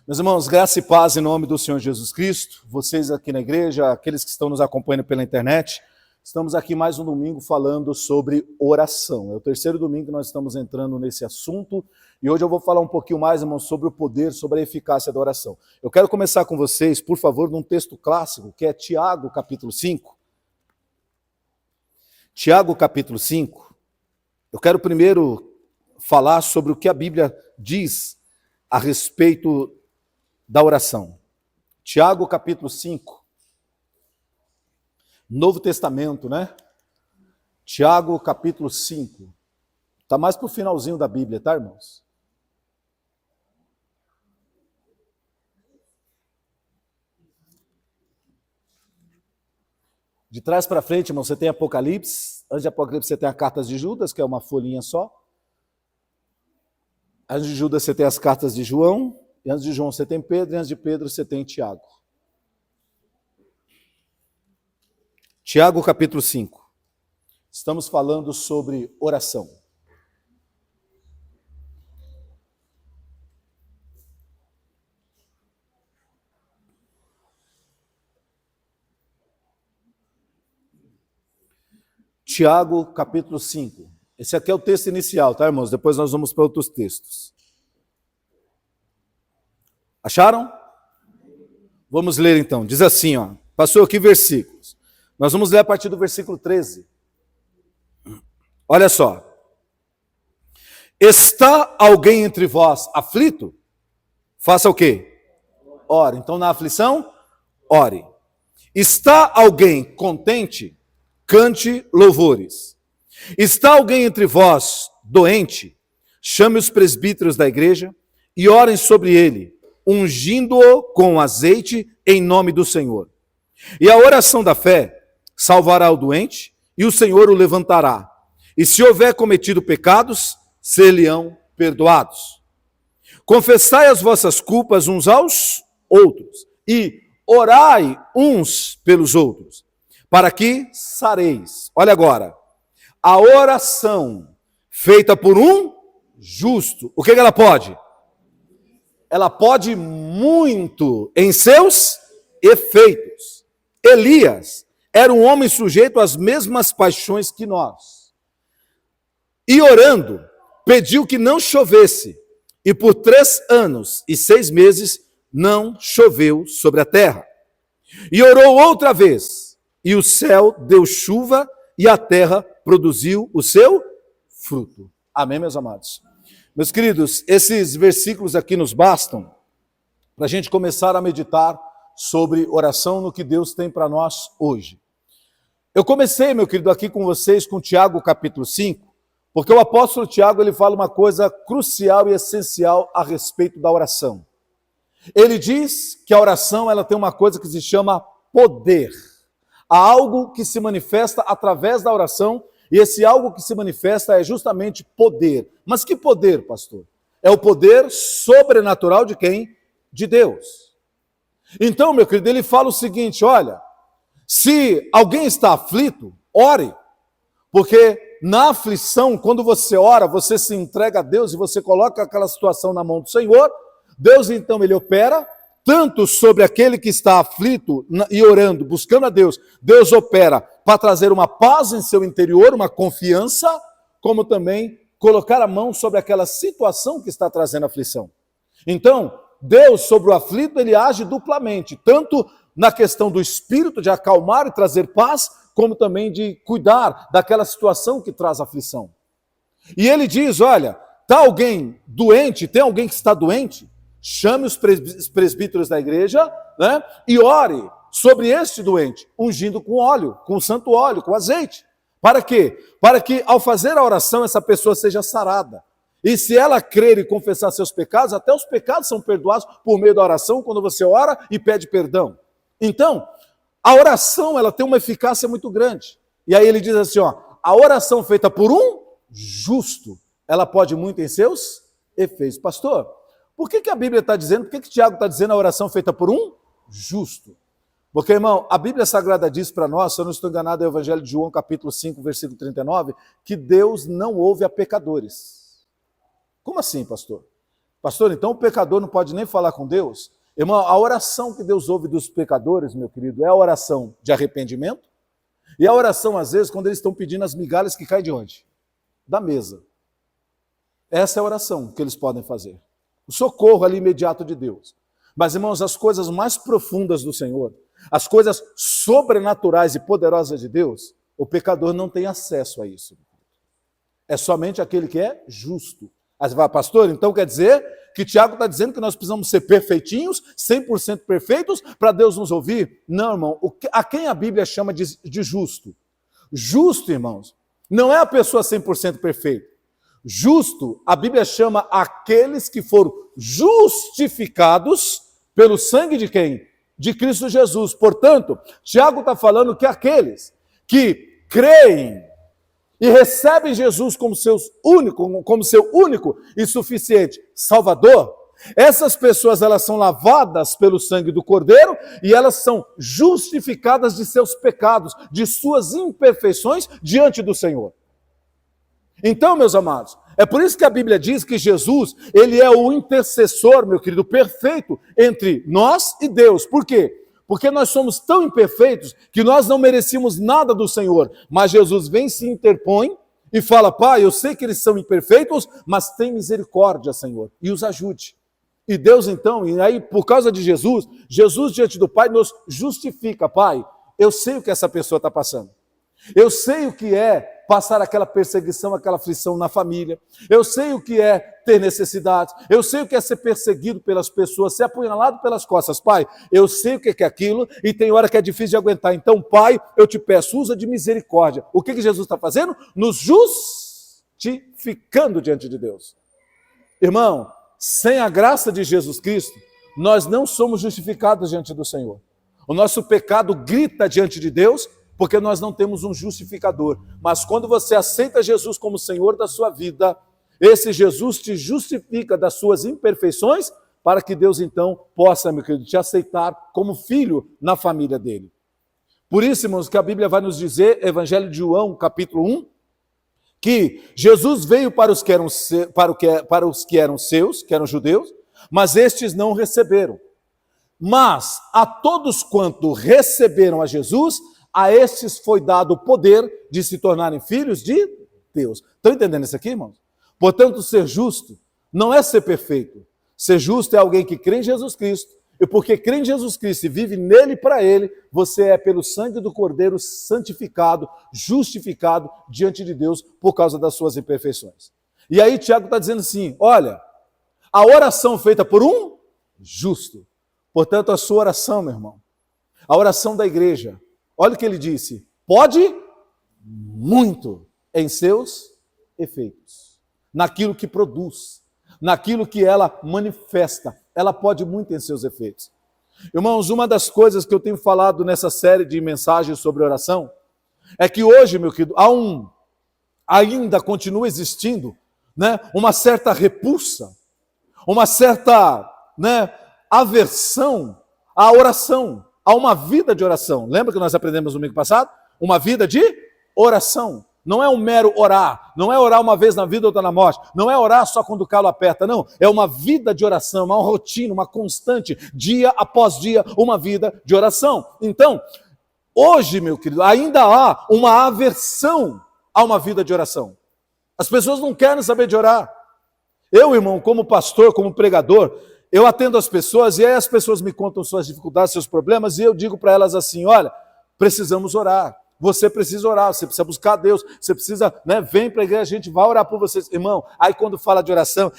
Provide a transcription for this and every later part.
Meus irmãos, graça e paz em nome do Senhor Jesus Cristo, vocês aqui na igreja, aqueles que estão nos acompanhando pela internet, estamos aqui mais um domingo falando sobre oração. É o terceiro domingo que nós estamos entrando nesse assunto e hoje eu vou falar um pouquinho mais, irmãos, sobre o poder, sobre a eficácia da oração. Eu quero começar com vocês, por favor, num texto clássico, que é Tiago, capítulo 5. Tiago, capítulo 5. Eu quero primeiro falar sobre o que a Bíblia diz a respeito da oração. Tiago, capítulo 5. Novo Testamento, né? Tiago, capítulo 5. Está mais para o finalzinho da Bíblia, tá, irmãos? De trás para frente, irmão, você tem Apocalipse. Antes de Apocalipse você tem a Cartas de Judas, que é uma folhinha só. Antes de Judas você tem as Cartas de João. E antes de João você tem Pedro, e antes de Pedro você tem Tiago. Tiago, capítulo 5. Estamos falando sobre oração. Tiago, capítulo 5. Esse aqui é o texto inicial, tá, irmãos? Depois nós vamos para outros textos. Acharam? Vamos ler então. Diz assim, ó. Passou aqui versículos. Nós vamos ler a partir do versículo 13. Olha só. Está alguém entre vós aflito? Faça o quê? Ore. Então, na aflição, ore. Está alguém contente? Cante louvores. Está alguém entre vós doente? Chame os presbíteros da igreja e orem sobre ele, ungindo-o com azeite em nome do Senhor. E a oração da fé salvará o doente, e o Senhor o levantará. E se houver cometido pecados, ser-lhe-ão perdoados. Confessai as vossas culpas uns aos outros, e orai uns pelos outros, para que sareis. Olha agora, a oração feita por um justo, o que ela pode? Ela pode muito em seus efeitos. Elias era um homem sujeito às mesmas paixões que nós. E orando, pediu que não chovesse, e por 3 anos e 6 meses não choveu sobre a terra. E orou outra vez, e o céu deu chuva, e a terra produziu o seu fruto. Amém, meus amados? Meus queridos, esses versículos aqui nos bastam para a gente começar a meditar sobre oração no que Deus tem para nós hoje. Eu comecei, meu querido, aqui com vocês com Tiago capítulo 5, porque o apóstolo Tiago ele fala uma coisa crucial e essencial a respeito da oração. Ele diz que a oração ela tem uma coisa que se chama poder. Há algo que se manifesta através da oração, e esse algo que se manifesta é justamente poder. Mas que poder, pastor? É o poder sobrenatural de quem? De Deus. Então, meu querido, ele fala o seguinte, olha, se alguém está aflito, ore, porque na aflição, quando você ora, você se entrega a Deus e você coloca aquela situação na mão do Senhor, Deus então ele opera, tanto sobre aquele que está aflito e orando, buscando a Deus, Deus opera para trazer uma paz em seu interior, uma confiança, como também colocar a mão sobre aquela situação que está trazendo aflição. Então, Deus sobre o aflito, ele age duplamente, tanto na questão do espírito, de acalmar e trazer paz, como também de cuidar daquela situação que traz aflição. E ele diz, olha, está alguém doente, tem alguém que está doente? Chame os presbíteros da igreja, né, e ore sobre este doente, ungindo com óleo, com santo óleo, com azeite. Para quê? Para que ao fazer a oração essa pessoa seja sarada. E se ela crer e confessar seus pecados, até os pecados são perdoados por meio da oração, quando você ora e pede perdão. Então, a oração ela tem uma eficácia muito grande. E aí ele diz assim, ó, a oração feita por um justo, ela pode muito em seus efeitos. Pastor, por que a Bíblia está dizendo, por que Tiago está dizendo a oração feita por um justo? Porque, irmão, a Bíblia Sagrada diz para nós, se eu não estou enganado, é o Evangelho de João, capítulo 5, versículo 39, que Deus não ouve a pecadores. Como assim, pastor? Pastor, então o pecador não pode nem falar com Deus? Irmão, a oração que Deus ouve dos pecadores, meu querido, é a oração de arrependimento. E a oração, às vezes, quando eles estão pedindo as migalhas que caem de onde? Da mesa. Essa é a oração que eles podem fazer. O socorro ali imediato de Deus. Mas, irmãos, as coisas mais profundas do Senhor, as coisas sobrenaturais e poderosas de Deus, o pecador não tem acesso a isso. É somente aquele que é justo. Aí você fala, pastor, então quer dizer que Tiago está dizendo que nós precisamos ser perfeitinhos, 100% perfeitos, para Deus nos ouvir? Não, irmão. A quem a Bíblia chama de justo? Justo, irmãos, não é a pessoa 100% perfeita. Justo, a Bíblia chama aqueles que foram justificados pelo sangue de quem? De Cristo Jesus. Portanto, Tiago está falando que aqueles que creem e recebem Jesus como seu único e suficiente Salvador, essas pessoas elas são lavadas pelo sangue do Cordeiro e elas são justificadas de seus pecados, de suas imperfeições diante do Senhor. Então, meus amados, é por isso que a Bíblia diz que Jesus, ele é o intercessor, meu querido, perfeito entre nós e Deus. Por quê? Porque nós somos tão imperfeitos que nós não merecíamos nada do Senhor. Mas Jesus vem, se interpõe e fala, Pai, eu sei que eles são imperfeitos, mas tem misericórdia, Senhor, e os ajude. E Deus então, e aí por causa de Jesus, Jesus diante do Pai nos justifica. Pai, eu sei o que essa pessoa está passando. Eu sei o que é passar aquela perseguição, aquela aflição na família. Eu sei o que é ter necessidades. Eu sei o que é ser perseguido pelas pessoas, ser apunhalado pelas costas. Pai, eu sei o que é aquilo e tem hora que é difícil de aguentar. Então, Pai, eu te peço, usa de misericórdia. O que Jesus está fazendo? Nos justificando diante de Deus. Irmão, sem a graça de Jesus Cristo, nós não somos justificados diante do Senhor. O nosso pecado grita diante de Deus, porque nós não temos um justificador. Mas quando você aceita Jesus como Senhor da sua vida, esse Jesus te justifica das suas imperfeições, para que Deus então possa, meu querido, te aceitar como filho na família dele. Por isso, irmãos, que a Bíblia vai nos dizer, Evangelho de João, capítulo 1, que Jesus veio para os que eram seus, que eram judeus, mas estes não o receberam. Mas a todos quanto receberam a Jesus, a estes foi dado o poder de se tornarem filhos de Deus. Estão entendendo isso aqui, irmãos? Portanto, ser justo não é ser perfeito. Ser justo é alguém que crê em Jesus Cristo. E porque crê em Jesus Cristo e vive nele e para ele, você é pelo sangue do Cordeiro santificado, justificado diante de Deus por causa das suas imperfeições. E aí Tiago está dizendo assim, olha, a oração feita por um justo. Portanto, a sua oração, meu irmão, a oração da igreja, olha o que ele disse, pode muito em seus efeitos, naquilo que produz, naquilo que ela manifesta, ela pode muito em seus efeitos. Irmãos, uma das coisas que eu tenho falado nessa série de mensagens sobre oração, é que hoje, meu querido, ainda continua existindo, né, uma certa repulsa, uma certa, né, aversão à oração, a uma vida de oração. Lembra que nós aprendemos no domingo passado? Uma vida de oração. Não é um mero orar, não é orar uma vez na vida ou outra na morte, não é orar só quando o calo aperta, não. É uma vida de oração, uma rotina, uma constante, dia após dia, uma vida de oração. Então, hoje, meu querido, ainda há uma aversão a uma vida de oração. As pessoas não querem saber de orar. Eu, irmão, como pastor, como pregador, eu atendo as pessoas e aí as pessoas me contam suas dificuldades, seus problemas, e eu digo para elas assim, olha, precisamos orar. Você precisa orar, você precisa buscar Deus, você precisa, né, vem para a igreja, a gente vai orar por vocês. Irmão, aí quando fala de oração,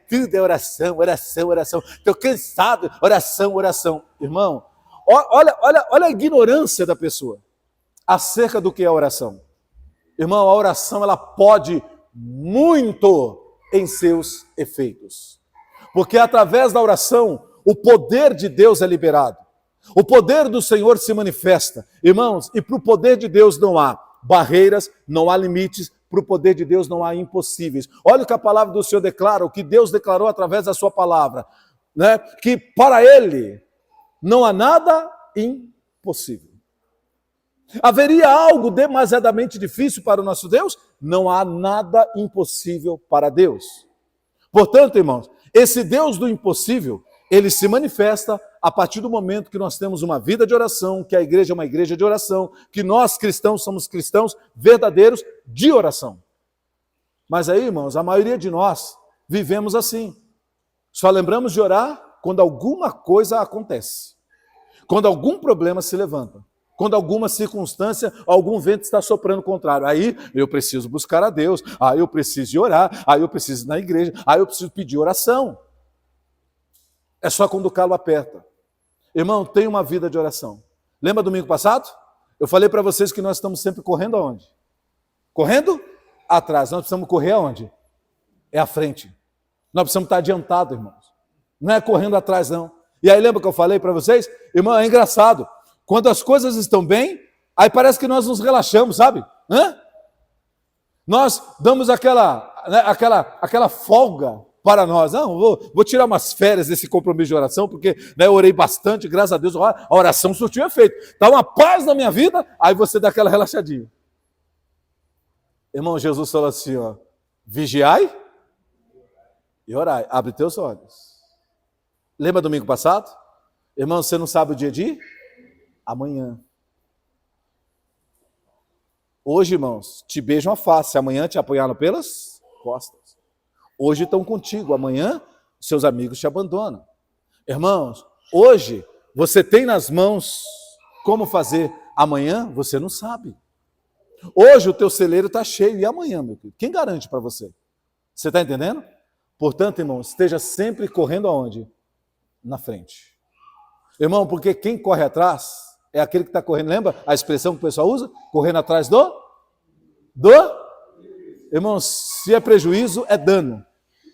tudo é oração, oração, oração. Estou cansado, oração, oração. Irmão, olha a ignorância da pessoa acerca do que é a oração. Irmão, a oração, ela pode muito em seus efeitos. Porque através da oração, o poder de Deus é liberado. O poder do Senhor se manifesta. Irmãos, e para o poder de Deus não há barreiras, não há limites, para o poder de Deus não há impossíveis. Olha o que a palavra do Senhor declara, o que Deus declarou através da sua palavra, né? Que para Ele não há nada impossível. Haveria algo demasiadamente difícil para o nosso Deus? Não há nada impossível para Deus. Portanto, irmãos, esse Deus do impossível, ele se manifesta a partir do momento que nós temos uma vida de oração, que a igreja é uma igreja de oração, que nós cristãos somos cristãos verdadeiros de oração. Mas aí, irmãos, a maioria de nós vivemos assim. Só lembramos de orar quando alguma coisa acontece, quando algum problema se levanta, quando alguma circunstância, algum vento está soprando contrário. Aí eu preciso buscar a Deus, aí eu preciso orar, aí eu preciso ir na igreja, aí eu preciso pedir oração. É só quando o calo aperta. Irmão, tenha uma vida de oração. Lembra domingo passado? Eu falei para vocês que nós estamos sempre correndo aonde? Correndo atrás. Nós precisamos correr aonde? É à frente. Nós precisamos estar adiantados, irmãos. Não é correndo atrás, não. E aí lembra que eu falei para vocês? Irmão, é engraçado. Quando as coisas estão bem, aí parece que nós nos relaxamos, sabe? Nós damos aquela folga para nós. Não, vou tirar umas férias desse compromisso de oração, porque eu orei bastante, graças a Deus, a oração surtiu efeito. Está uma paz na minha vida, aí você dá aquela relaxadinha. Irmão, Jesus falou assim, ó, vigiai e orai. Abre teus olhos. Lembra domingo passado? Irmão, você não sabe o dia de amanhã. Hoje, irmãos, te beijam a face, amanhã te apunhalam pelas costas. Hoje estão contigo, amanhã seus amigos te abandonam. Irmãos, hoje você tem nas mãos como fazer, amanhã você não sabe. Hoje o teu celeiro está cheio, e amanhã, meu querido? Quem garante para você? Você está entendendo? Portanto, irmão, esteja sempre correndo aonde? Na frente. Irmão, porque quem corre atrás é aquele que está correndo, lembra a expressão que o pessoal usa? Correndo atrás do? Irmão, se é prejuízo, é dano,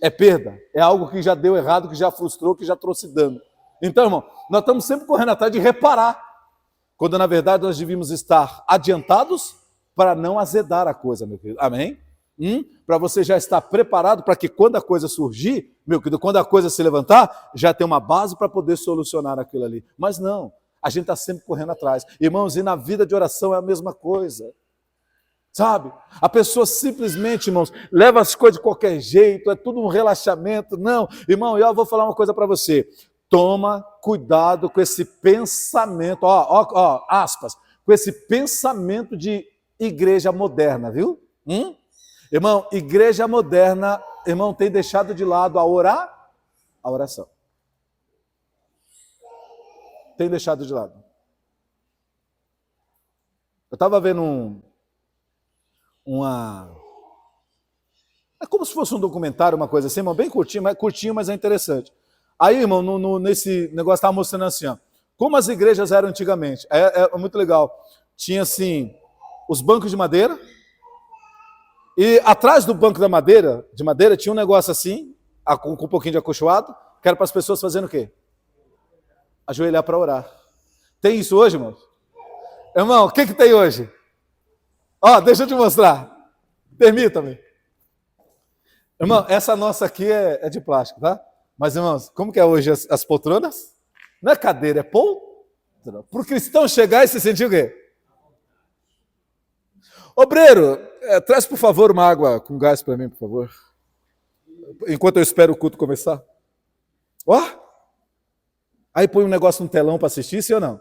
é perda, é algo que já deu errado, que já frustrou, que já trouxe dano. Então, irmão, nós estamos sempre correndo atrás de reparar, quando na verdade nós devíamos estar adiantados para não azedar a coisa, meu querido. Amém? Para você já estar preparado para que quando a coisa surgir, meu querido, quando a coisa se levantar, já tem uma base para poder solucionar aquilo ali. Mas não, a gente está sempre correndo atrás. Irmãos, e na vida de oração é a mesma coisa. Sabe? A pessoa simplesmente, irmãos, leva as coisas de qualquer jeito, é tudo um relaxamento. Não, irmão, eu vou falar uma coisa para você. Toma cuidado com esse pensamento, aspas, com esse pensamento de igreja moderna, viu? Irmão, igreja moderna, irmão, tem deixado de lado a oração. Tem deixado de lado. Eu estava vendo é como se fosse um documentário, uma coisa assim, irmão, bem curtinho, mas é interessante. Aí, irmão, nesse negócio estava mostrando assim, ó, como as igrejas eram antigamente. É muito legal. Tinha assim, os bancos de madeira, e atrás do banco de madeira, tinha um negócio assim, com um pouquinho de acolchoado, que era para as pessoas fazendo o quê? Ajoelhar para orar. Tem isso hoje, irmão? Irmão, o que tem hoje? Deixa eu te mostrar. Permita-me. Irmão, essa nossa aqui é de plástico, tá? Mas, irmãos, como que é hoje as poltronas? Não é cadeira, é poltrona. Para o cristão chegar e se sentir o quê? Obreiro, traz, por favor, uma água com gás para mim, por favor. Enquanto eu espero o culto começar. Aí põe um negócio no telão para assistir, sim ou não?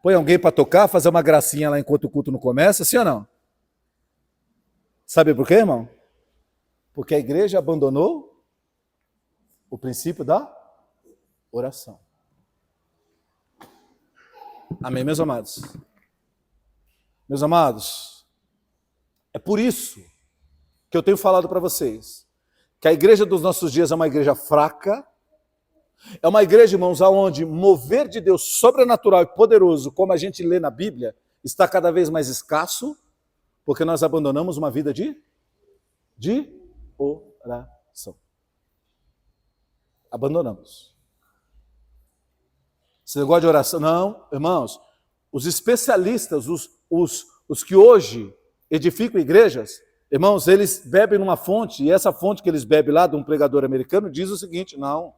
Põe alguém para tocar, fazer uma gracinha lá enquanto o culto não começa, sim ou não? Sabe por quê, irmão? Porque a igreja abandonou o princípio da oração. Amém, meus amados? Meus amados, é por isso que eu tenho falado para vocês que a igreja dos nossos dias é uma igreja fraca, é uma igreja, irmãos, onde mover de Deus sobrenatural e poderoso, como a gente lê na Bíblia, está cada vez mais escasso, porque nós abandonamos uma vida de oração. Abandonamos. Esse negócio de oração, não, irmãos, os especialistas, os que hoje edificam igrejas, irmãos, eles bebem numa fonte, e essa fonte que eles bebem lá, de um pregador americano, diz o seguinte: não,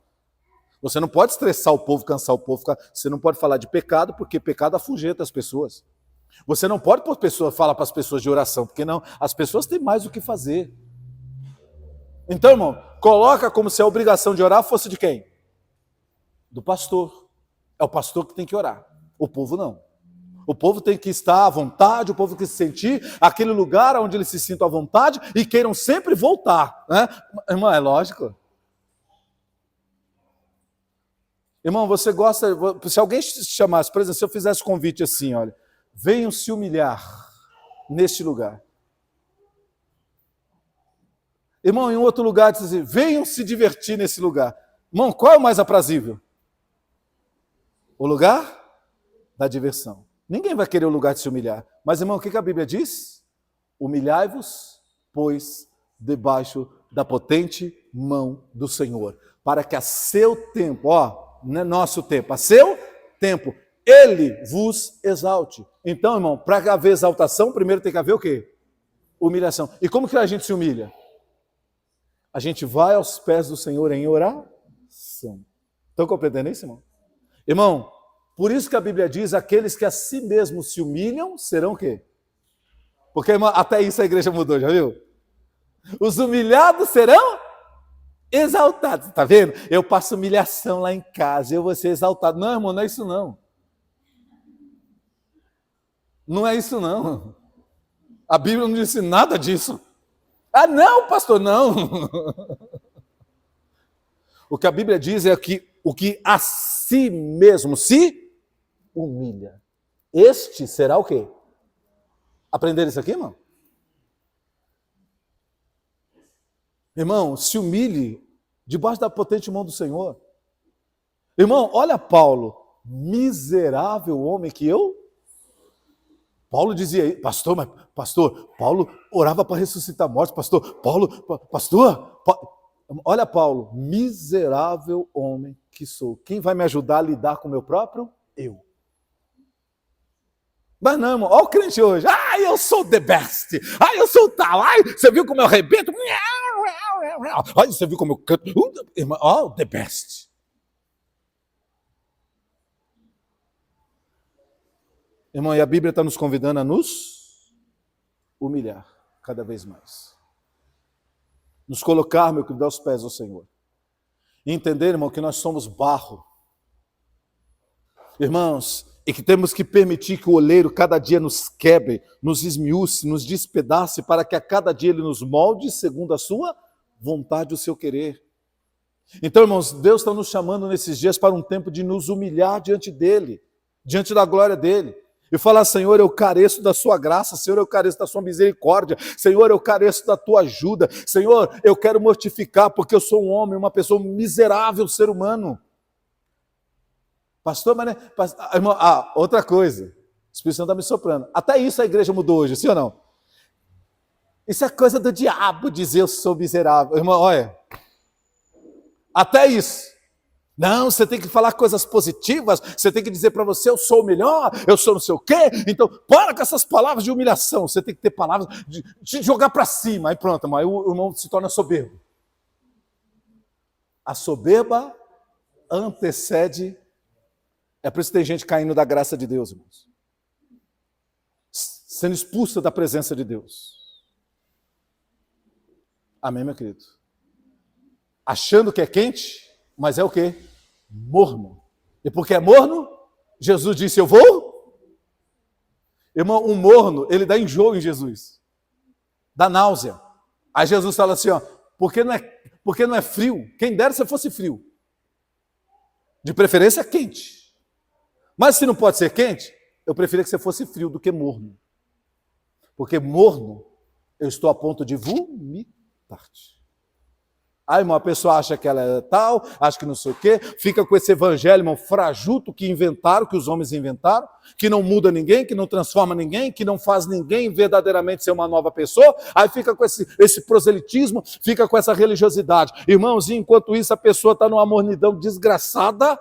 você não pode estressar o povo, cansar o povo, você não pode falar de pecado, porque pecado afugenta as pessoas. Você não pode falar para as pessoas de oração, porque não, as pessoas têm mais o que fazer. Então, irmão, coloca como se a obrigação de orar fosse de quem? Do pastor. É o pastor que tem que orar. O povo não. O povo tem que estar à vontade, o povo tem que se sentir aquele lugar onde eles se sintam à vontade e queiram sempre voltar, né? Irmão, é lógico. Irmão, você gosta, se alguém te chamasse, por exemplo, se eu fizesse convite assim, olha, venham se humilhar neste lugar. Irmão, em outro lugar, diz assim, venham se divertir nesse lugar. Irmão, qual é o mais aprazível? O lugar da diversão. Ninguém vai querer o lugar de se humilhar. Mas, irmão, o que a Bíblia diz? Humilhai-vos, pois, debaixo da potente mão do Senhor, para que a seu tempo, não é nosso tempo, a seu tempo, Ele vos exalte. Então, irmão, para haver exaltação, primeiro tem que haver o quê? Humilhação. E como que a gente se humilha? A gente vai aos pés do Senhor em oração. Estão compreendendo isso, irmão? Irmão, por isso que a Bíblia diz, aqueles que a si mesmos se humilham, serão o quê? Porque, irmão, até isso a igreja mudou, já viu? Os humilhados serão exaltados, tá vendo? Eu passo humilhação lá em casa, eu vou ser exaltado. Não, irmão, não é isso não. Não é isso não. A Bíblia não disse nada disso. Ah, não, pastor, não. O que a Bíblia diz é que o que a si mesmo se humilha, este será o quê? Aprender isso aqui, irmão? Irmão, se humilhe debaixo da potente mão do Senhor. Irmão, olha Paulo, miserável homem que eu. Paulo dizia, pastor, Paulo orava para ressuscitar mortos, olha Paulo, miserável homem que sou. Quem vai me ajudar a lidar com o meu próprio? Eu. Mas não, irmão, olha o crente hoje. Eu sou the best. Eu sou tal. Você viu como eu arrebento? Olha, você viu como eu canto? Irmão, the best. Irmão, e a Bíblia está nos convidando a nos humilhar cada vez mais. Nos colocar, meu querido, aos pés do Senhor. E entender, irmão, que nós somos barro. Irmãos, e que temos que permitir que o oleiro cada dia nos quebre, nos esmiúce, nos despedace, para que a cada dia ele nos molde segundo a sua vontade, o seu querer. Então, irmãos, Deus está nos chamando nesses dias para um tempo de nos humilhar diante dEle, diante da glória dEle. E falar, Senhor, eu careço da sua graça, Senhor, eu careço da sua misericórdia, Senhor, eu careço da tua ajuda, Senhor, eu quero mortificar porque eu sou um homem, uma pessoa miserável, ser humano. Pastor, mas irmão, outra coisa, o Espírito Santo está me soprando. Até isso a igreja mudou hoje, sim ou não? Isso é coisa do diabo dizer eu sou miserável. Irmão, olha, até isso. Não, você tem que falar coisas positivas, você tem que dizer para você, eu sou o melhor, eu sou não sei o quê. Então, para com essas palavras de humilhação, você tem que ter palavras de jogar para cima. Aí pronto, aí o irmão se torna soberbo. A soberba antecede. É por isso que tem gente caindo da graça de Deus, irmãos. Sendo expulsa da presença de Deus. Amém, meu querido? Achando que é quente, mas é o quê? Morno. E porque é morno, Jesus disse, eu vou? Irmão, um morno, ele dá enjoo em Jesus. Dá náusea. Aí Jesus fala assim, porque não é frio. Quem dera se fosse frio. De preferência quente. Mas se não pode ser quente, eu preferia que você fosse frio do que morno. Porque morno, eu estou a ponto de vomitar-te. Aí, irmão, a pessoa acha que ela é tal, acha que não sei o quê, fica com esse evangelho, irmão, frajuto que inventaram, que os homens inventaram, que não muda ninguém, que não transforma ninguém, que não faz ninguém verdadeiramente ser uma nova pessoa, aí fica com esse proselitismo, fica com essa religiosidade. Irmãos, e enquanto isso a pessoa está numa mornidão desgraçada,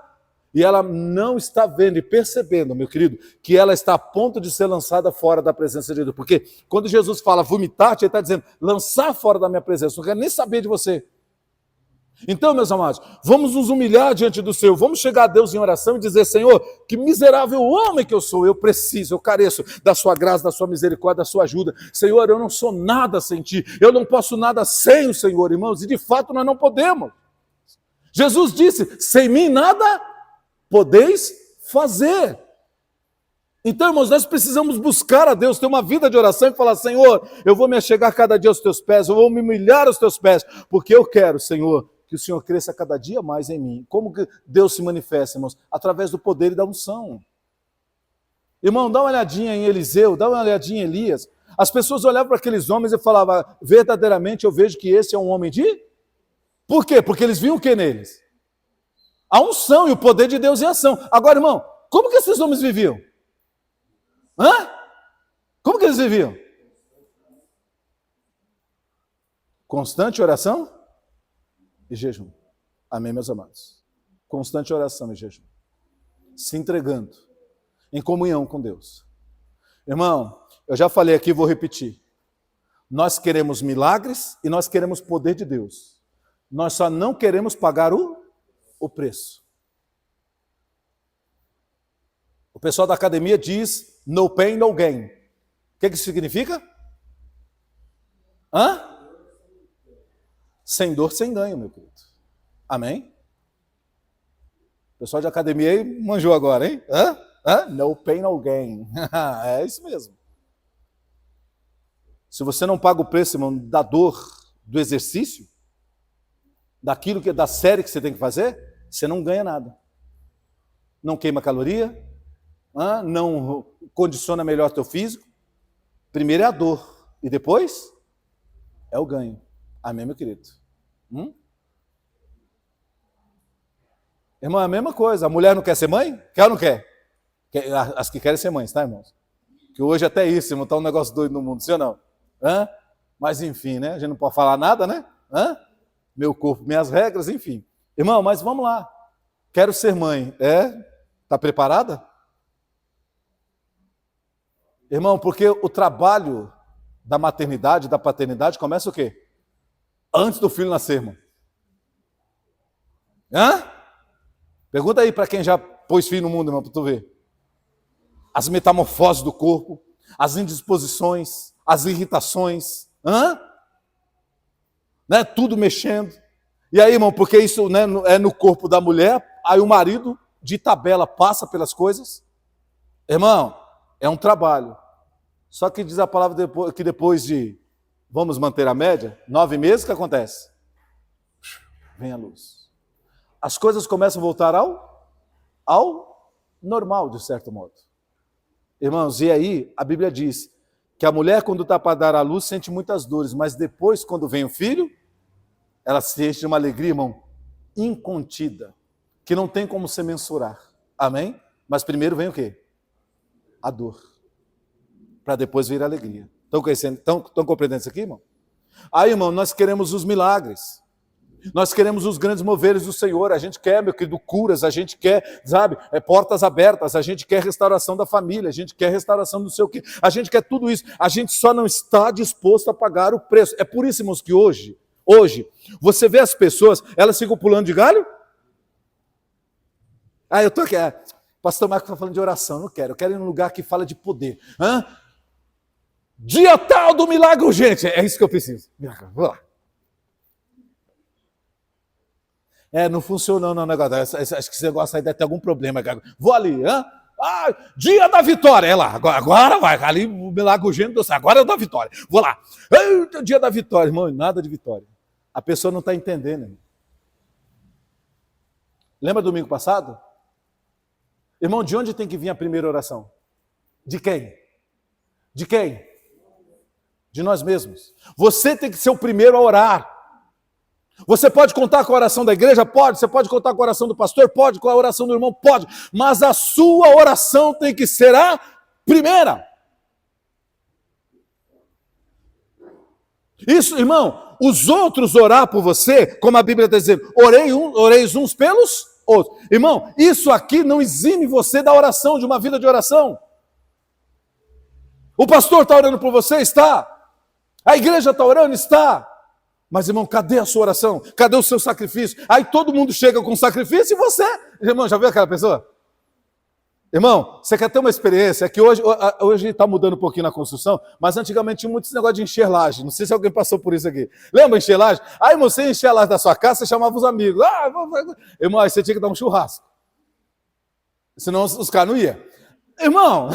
e ela não está vendo e percebendo, meu querido, que ela está a ponto de ser lançada fora da presença de Deus. Porque quando Jesus fala vomitar, ele está dizendo, lançar fora da minha presença, não quero nem saber de você. Então, meus amados, vamos nos humilhar diante do Senhor, vamos chegar a Deus em oração e dizer: Senhor, que miserável homem que eu sou, eu preciso, eu careço da sua graça, da sua misericórdia, da sua ajuda. Senhor, eu não sou nada sem ti, eu não posso nada sem o Senhor, irmãos, e de fato nós não podemos. Jesus disse: sem mim nada podeis fazer. Então, irmãos, nós precisamos buscar a Deus, ter uma vida de oração e falar: Senhor, eu vou me achegar cada dia aos teus pés, eu vou me humilhar aos teus pés, porque eu quero, Senhor, que o Senhor cresça cada dia mais em mim. Como que Deus se manifesta, irmãos? Através do poder e da unção. Irmão, dá uma olhadinha em Eliseu, dá uma olhadinha em Elias. As pessoas olhavam para aqueles homens e falavam: verdadeiramente eu vejo que esse é um homem de... Por quê? Porque eles viam o que neles? A unção e o poder de Deus em ação. Agora, irmão, como que esses homens viviam? Como que eles viviam? Constante oração e jejum. Amém, meus amados? Constante oração e jejum. Se entregando em comunhão com Deus. Irmão, eu já falei aqui, vou repetir. Nós queremos milagres e nós queremos poder de Deus. Nós só não queremos pagar o preço. O pessoal da academia diz: no pain, no gain. O que isso significa? Sem dor, sem ganho, meu querido. Amém? O pessoal de academia aí manjou agora, hein? No pain, no gain. É isso mesmo. Se você não paga o preço, irmão, da dor, do exercício, daquilo que da série que você tem que fazer, você não ganha nada. Não queima caloria, não condiciona melhor teu físico. Primeiro é a dor e depois é o ganho. Amém, meu querido? Irmão, é a mesma coisa. A mulher não quer ser mãe? Quer ou não quer? As que querem ser mães, tá, irmãos? Que hoje até isso, irmão, tá um negócio doido no mundo, sim ou não? Mas enfim, né? A gente não pode falar nada, né? Meu corpo, minhas regras, enfim. Irmão, mas vamos lá. Quero ser mãe. Tá preparada? Irmão, porque o trabalho da maternidade, da paternidade, começa o quê? Antes do filho nascer, irmão. Pergunta aí para quem já pôs filho no mundo, irmão, para tu ver. As metamorfoses do corpo, as indisposições, as irritações, né? Tudo mexendo. E aí, irmão, porque isso, né, é no corpo da mulher, aí o marido, de tabela, passa pelas coisas. Irmão, é um trabalho. Só que diz a palavra que depois de, vamos manter a média, 9 meses, o que acontece? Vem a luz. As coisas começam a voltar ao normal, de certo modo. Irmãos, e aí a Bíblia diz que a mulher, quando está para dar à luz, sente muitas dores, mas depois, quando vem o filho, ela se enche de uma alegria, irmão, incontida, que não tem como se mensurar. Amém? Mas primeiro vem o quê? A dor. Para depois vir a alegria. Estão compreendendo isso aqui, irmão? Aí, irmão, nós queremos os milagres. Nós queremos os grandes moveres do Senhor. A gente quer, meu querido, curas. A gente quer, sabe, portas abertas. A gente quer restauração da família. A gente quer restauração do seu quê. A gente quer tudo isso. A gente só não está disposto a pagar o preço. É por isso, irmãos, que hoje, você vê as pessoas, elas ficam pulando de galho? Eu estou aqui. Pastor Marcos está falando de oração. Não quero. Eu quero ir num lugar que fala de poder. Dia tal do milagre urgente. É isso que eu preciso. Vou lá. Não funcionou não, negócio. Acho que esse negócio aí deve ter algum problema. Vou ali. Dia da vitória. É lá. Agora vai. Ali o milagre urgente. Agora é o da vitória. Vou lá. Eita, dia da vitória. Irmão, nada de vitória. A pessoa não está entendendo. Irmão. Lembra domingo passado? Irmão, de onde tem que vir a primeira oração? De quem? De quem? De nós mesmos. Você tem que ser o primeiro a orar. Você pode contar com a oração da igreja? Pode. Você pode contar com a oração do pastor? Pode. Com a oração do irmão? Pode. Mas a sua oração tem que ser a primeira. Isso, irmão, os outros orar por você, como a Bíblia está dizendo, oreis uns pelos outros. Irmão, isso aqui não exime você da oração, de uma vida de oração. O pastor está orando por você? Está. A igreja está orando? Está. Mas, irmão, cadê a sua oração? Cadê o seu sacrifício? Aí todo mundo chega com sacrifício e você... Irmão, já viu aquela pessoa? Irmão, você quer ter uma experiência? É que hoje está mudando um pouquinho na construção, mas antigamente tinha muito esse negócio de encher laje. Não sei se alguém passou por isso aqui. Lembra encher laje? Aí, irmão, você encher a laje da sua casa, você chamava os amigos. Irmão, aí você tinha que dar um churrasco. Senão os caras não iam. Irmão,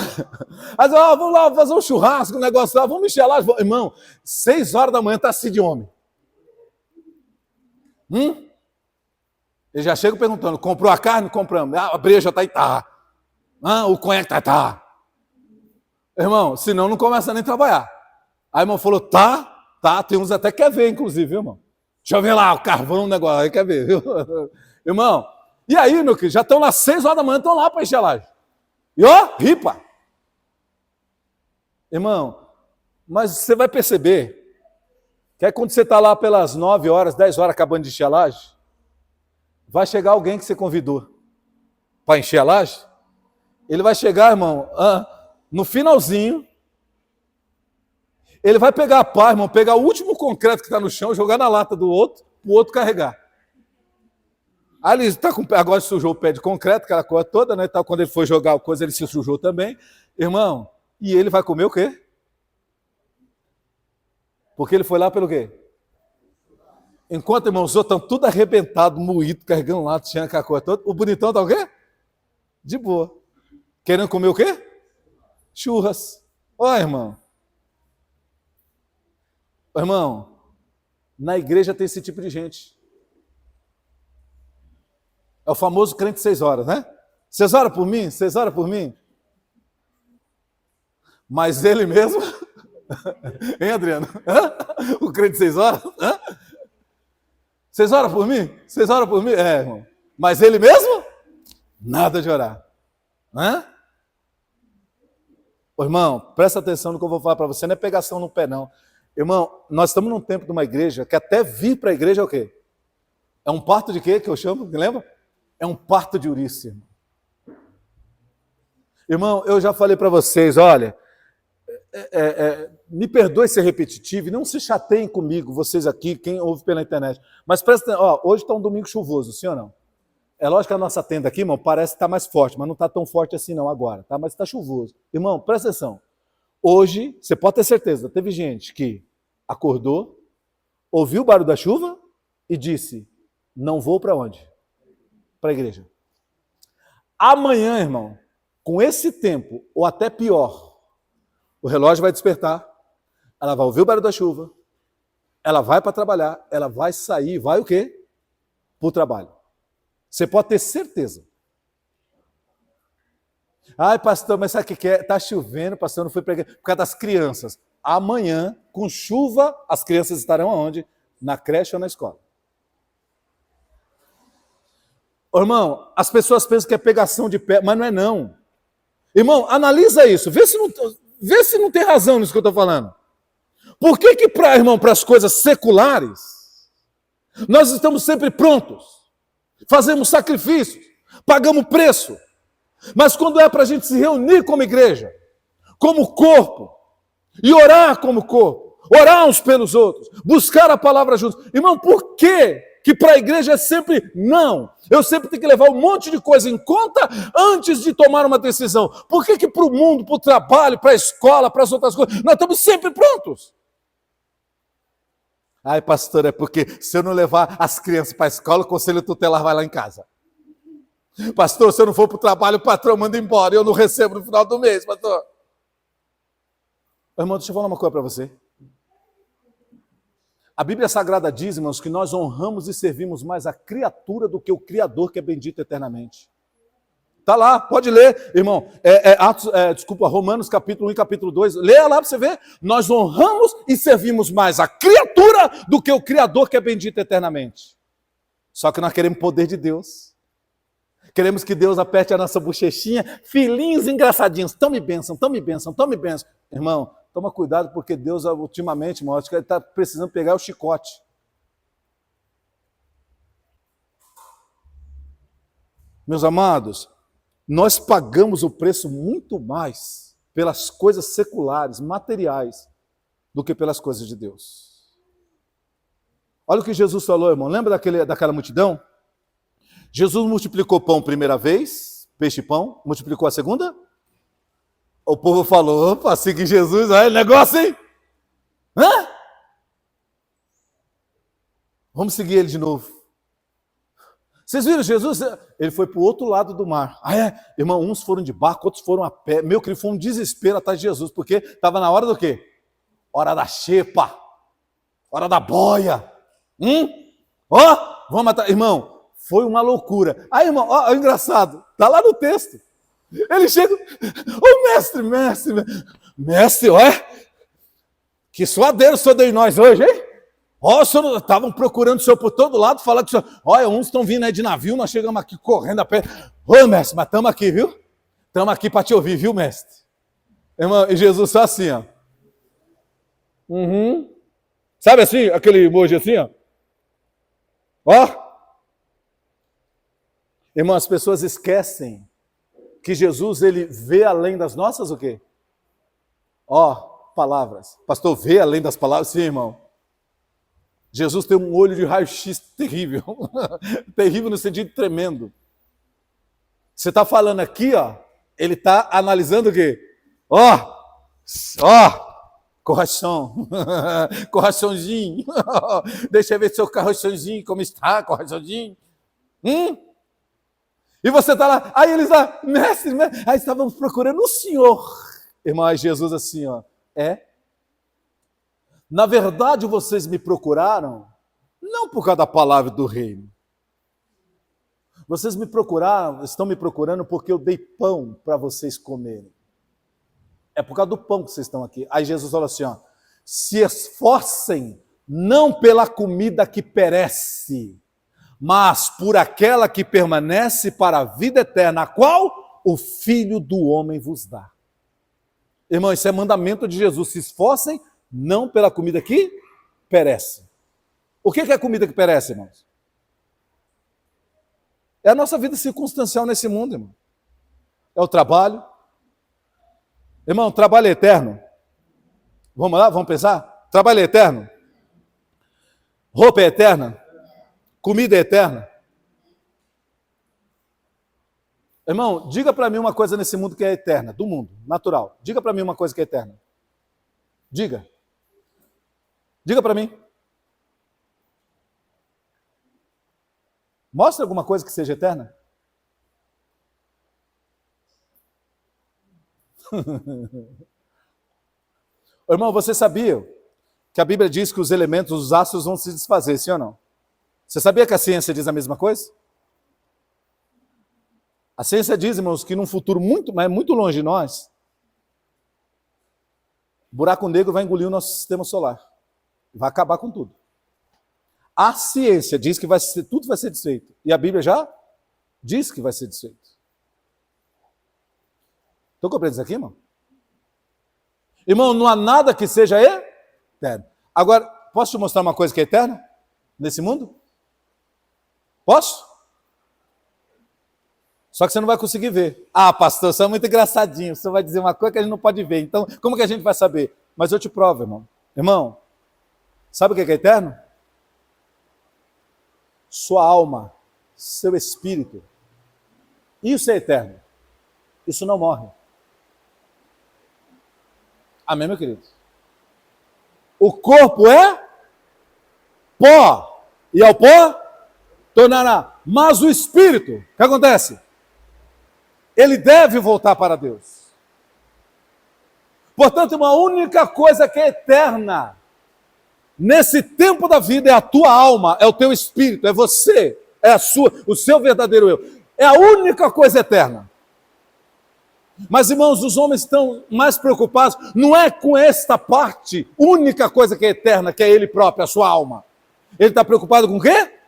mas, vamos lá fazer um churrasco, um negócio lá, vamos encher a laje. Irmão, 6 horas da manhã está assim de homem. Ele já chega perguntando, comprou a carne? Compramos. A breja está aí, tá. O conhaque tá. Irmão, senão não começa nem a trabalhar. Aí o irmão falou, tá, tem uns até que quer ver, inclusive, viu, irmão? Deixa eu ver lá, o carvão, o negócio, aí quer ver, viu? Irmão, e aí, meu querido, já estão lá 6 horas da manhã, estão lá para encher a laje. E ripa. Irmão, mas você vai perceber que aí quando você está lá pelas 9 horas, 10 horas, acabando de encher a laje, vai chegar alguém que você convidou para encher a laje. Ele vai chegar, irmão, no finalzinho, ele vai pegar a pá, irmão, pegar o último concreto que está no chão, jogar na lata do outro, para o outro carregar. Aí ele está com agora sujou o pé de concreto, aquela coisa toda, né? Quando ele foi jogar a coisa, ele se sujou também. Irmão, e ele vai comer o quê? Porque ele foi lá pelo quê? Enquanto, irmão, os outros estão tudo arrebentado, moído, carregando lá, tinha aquela coisa toda. O bonitão está o quê? De boa. Querendo comer o quê? Churras. Irmão. Irmão, na igreja tem esse tipo de gente. É o famoso crente 6 horas, né? Vocês oram por mim? Vocês oram por mim? Mas ele mesmo... Hein, Adriano? O crente 6 horas? Vocês oram por mim? Vocês oram por mim? Irmão. Mas ele mesmo? Nada de orar. Irmão, presta atenção no que eu vou falar para você. Não é pegação no pé, não. Irmão, nós estamos num tempo de uma igreja que até vir para a igreja é o quê? É um parto de quê que eu chamo? Me lembra? É um parto de Urice, irmão. Irmão, eu já falei para vocês, olha, me perdoe ser repetitivo e não se chateiem comigo, vocês aqui, quem ouve pela internet. Mas presta atenção, hoje está um domingo chuvoso, sim ou não? É lógico que a nossa tenda aqui, irmão, parece que está mais forte, mas não está tão forte assim não agora, tá? Mas está chuvoso. Irmão, presta atenção. Hoje, você pode ter certeza, teve gente que acordou, ouviu o barulho da chuva e disse, não vou para onde? Para a igreja. Amanhã, irmão, com esse tempo, ou até pior, o relógio vai despertar, ela vai ouvir o barulho da chuva, ela vai para trabalhar, ela vai sair, vai o quê? Para o trabalho. Você pode ter certeza. Ai, pastor, mas sabe o que é? Está chovendo, pastor, não foi para a igreja. Por causa das crianças. Amanhã, com chuva, as crianças estarão aonde? Na creche ou na escola. Irmão, as pessoas pensam que é pegação de pé, mas não é não. Irmão, analisa isso, vê se não tem razão nisso que eu estou falando. Por que irmão, para as coisas seculares, nós estamos sempre prontos, fazemos sacrifícios, pagamos preço, mas quando é para a gente se reunir como igreja, como corpo, e orar como corpo, orar uns pelos outros, buscar a palavra juntos. Irmão, por que para a igreja é sempre não? Eu sempre tenho que levar um monte de coisa em conta antes de tomar uma decisão. Por que para o mundo, para o trabalho, para a escola, para as outras coisas, nós estamos sempre prontos? Ai, pastor, é porque se eu não levar as crianças para a escola, o conselho tutelar vai lá em casa. Pastor, se eu não for para o trabalho, o patrão manda embora, eu não recebo no final do mês, pastor. Irmão, deixa eu falar uma coisa para você. A Bíblia Sagrada diz, irmãos, que nós honramos e servimos mais a criatura do que o Criador, que é bendito eternamente. Está lá, pode ler, irmão. Romanos capítulo 1 e capítulo 2. Leia lá para você ver. Nós honramos e servimos mais a criatura do que o Criador, que é bendito eternamente. Só que nós queremos poder de Deus. Queremos que Deus aperte a nossa bochechinha. Filhinhos engraçadinhos. Tome bênção, tome bênção, tome bênção. Irmão, toma cuidado, porque Deus, ultimamente, irmão, acho que ele está precisando pegar o chicote. Meus amados, nós pagamos o preço muito mais pelas coisas seculares, materiais, do que pelas coisas de Deus. Olha o que Jesus falou, irmão. Lembra daquela multidão? Jesus multiplicou pão primeira vez, peixe e pão. Multiplicou a segunda? O povo falou, opa, seguir Jesus, olha o negócio, hein? Hã? Vamos seguir ele de novo. Vocês viram Jesus? Ele foi para o outro lado do mar. Ah, é? Irmão, uns foram de barco, outros foram a pé. Meu querido, foi um desespero atrás de Jesus, porque estava na hora do quê? Hora da xepa. Hora da boia. Vamos matar. Irmão, foi uma loucura. Aí, irmão, ó, engraçado. Está lá no texto. Ele chega, mestre, olha, que suadeiro o senhor deu em nós hoje, hein? Ó, estavam procurando o senhor por todo lado, falando que o senhor, olha, uns estão vindo aí de navio, nós chegamos aqui correndo a pé. Ô, mestre, mas estamos aqui, viu? Estamos aqui para te ouvir, viu, mestre? Irmão, e Jesus só assim, ó. Sabe assim, aquele emoji assim, ó? Ó. Irmão, as pessoas esquecem que Jesus, ele vê além das nossas o quê? Ó, palavras. Pastor, vê além das palavras? Sim, irmão. Jesus tem um olho de raio-x terrível. Terrível no sentido tremendo. Você está falando aqui, ó, ele está analisando o quê? Ó, coração. Coraçãozinho. Deixa eu ver seu coraçãozinho, como está, coraçãozinho. E você está lá, aí eles lá, mestre, aí estávamos procurando o Senhor. Irmão, aí Jesus assim, ó, na verdade vocês me procuraram, não por causa da palavra do reino. Vocês me procuraram, estão me procurando porque eu dei pão para vocês comerem. É por causa do pão que vocês estão aqui. Aí Jesus falou assim, ó, se esforcem não pela comida que perece, mas por aquela que permanece para a vida eterna, a qual o Filho do Homem vos dá. Irmão, isso é mandamento de Jesus. Se esforcem, não pela comida que perece. O que é comida que perece, irmãos? É a nossa vida circunstancial nesse mundo, irmão. É o trabalho. Irmão, trabalho é eterno. Vamos lá, vamos pensar? Trabalho é eterno? Roupa é eterna? Comida é eterna? Irmão, diga para mim uma coisa nesse mundo que é eterna, do mundo, natural. Diga para mim uma coisa que é eterna. Diga. Diga para mim. Mostra alguma coisa que seja eterna. Irmão, você sabia que a Bíblia diz que os elementos, os astros vão se desfazer, sim ou não? Você sabia que a ciência diz a mesma coisa? A ciência diz, irmãos, que num futuro muito longe de nós, o buraco negro vai engolir o nosso sistema solar. Vai acabar com tudo. A ciência diz que tudo vai ser desfeito. E a Bíblia já diz que vai ser desfeito. Estão compreendendo isso aqui, irmão? Irmão, não há nada que seja eterno. Agora, posso te mostrar uma coisa que é eterna? Nesse mundo? Posso? Só que você não vai conseguir ver. Ah, pastor, você é muito engraçadinho. Você vai dizer uma coisa que a gente não pode ver. Então, como que a gente vai saber? Mas eu te provo, irmão. Irmão, sabe o que é eterno? Sua alma, seu espírito. Isso é eterno. Isso não morre. Amém, meu querido? O corpo é pó. E ao pó tornará. Mas o espírito, o que acontece? Ele deve voltar para Deus. Portanto, uma única coisa que é eterna nesse tempo da vida é a tua alma, é o teu espírito, é você, é o seu verdadeiro eu. É a única coisa eterna. Mas, irmãos, os homens estão mais preocupados, não é com esta parte, única coisa que é eterna, que é ele próprio, a sua alma. Ele está preocupado com o quê?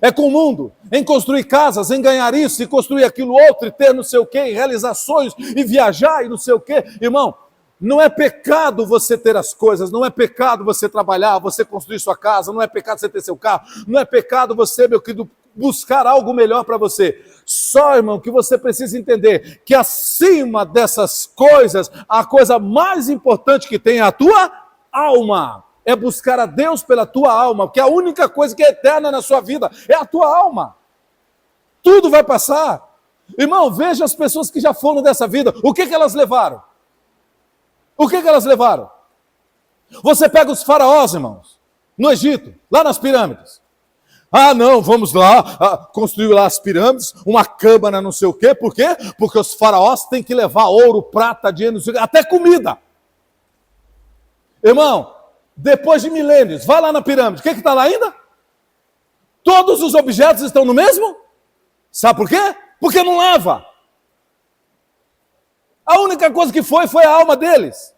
É com o mundo, em construir casas, em ganhar isso, e construir aquilo outro, e ter não sei o quê, e realizar sonhos, e viajar, e não sei o quê. Irmão, não é pecado você ter as coisas, não é pecado você trabalhar, você construir sua casa, não é pecado você ter seu carro, não é pecado você, meu querido, buscar algo melhor para você. Só, irmão, que você precisa entender que acima dessas coisas, a coisa mais importante que tem é a tua alma. é buscar a Deus pela tua alma, porque a única coisa que é eterna na sua vida é a tua alma. Tudo vai passar. Irmão, veja as pessoas que já foram dessa vida, o que elas levaram? O que elas levaram? Você pega os faraós, irmãos, no Egito, lá nas pirâmides. Ah, não, vamos lá, construir lá as pirâmides, uma câmara, não sei o quê. Por quê? Porque os faraós têm que levar ouro, prata, dinheiro, não sei o quê, até comida. Irmão, depois de milênios, vai lá na pirâmide, o que está lá ainda? Todos os objetos estão no mesmo? Sabe por quê? Porque não lava. A única coisa que foi a alma deles.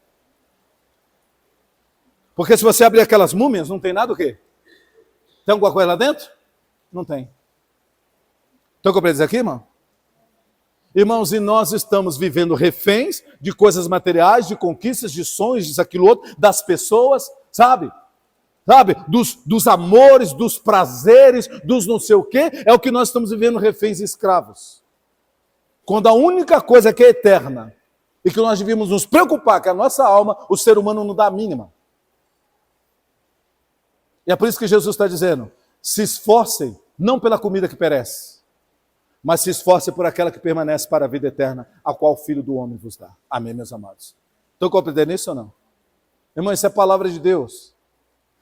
Porque se você abrir aquelas múmias, não tem nada o quê? Tem alguma coisa lá dentro? Não tem. Então o que eu quero dizer aqui, irmão? Irmãos, e nós estamos vivendo reféns de coisas materiais, de conquistas, de sonhos, disso, aquilo outro, das pessoas, sabe? Dos amores, dos prazeres, dos não sei o quê, é o que nós estamos vivendo reféns e escravos. Quando a única coisa que é eterna e que nós devíamos nos preocupar, que é a nossa alma, o ser humano não dá a mínima. E é por isso que Jesus está dizendo, se esforcem, não pela comida que perece, mas se esforcem por aquela que permanece para a vida eterna, a qual o Filho do Homem vos dá. Amém, meus amados? Estão compreendendo isso ou não? Irmão, isso é a palavra de Deus.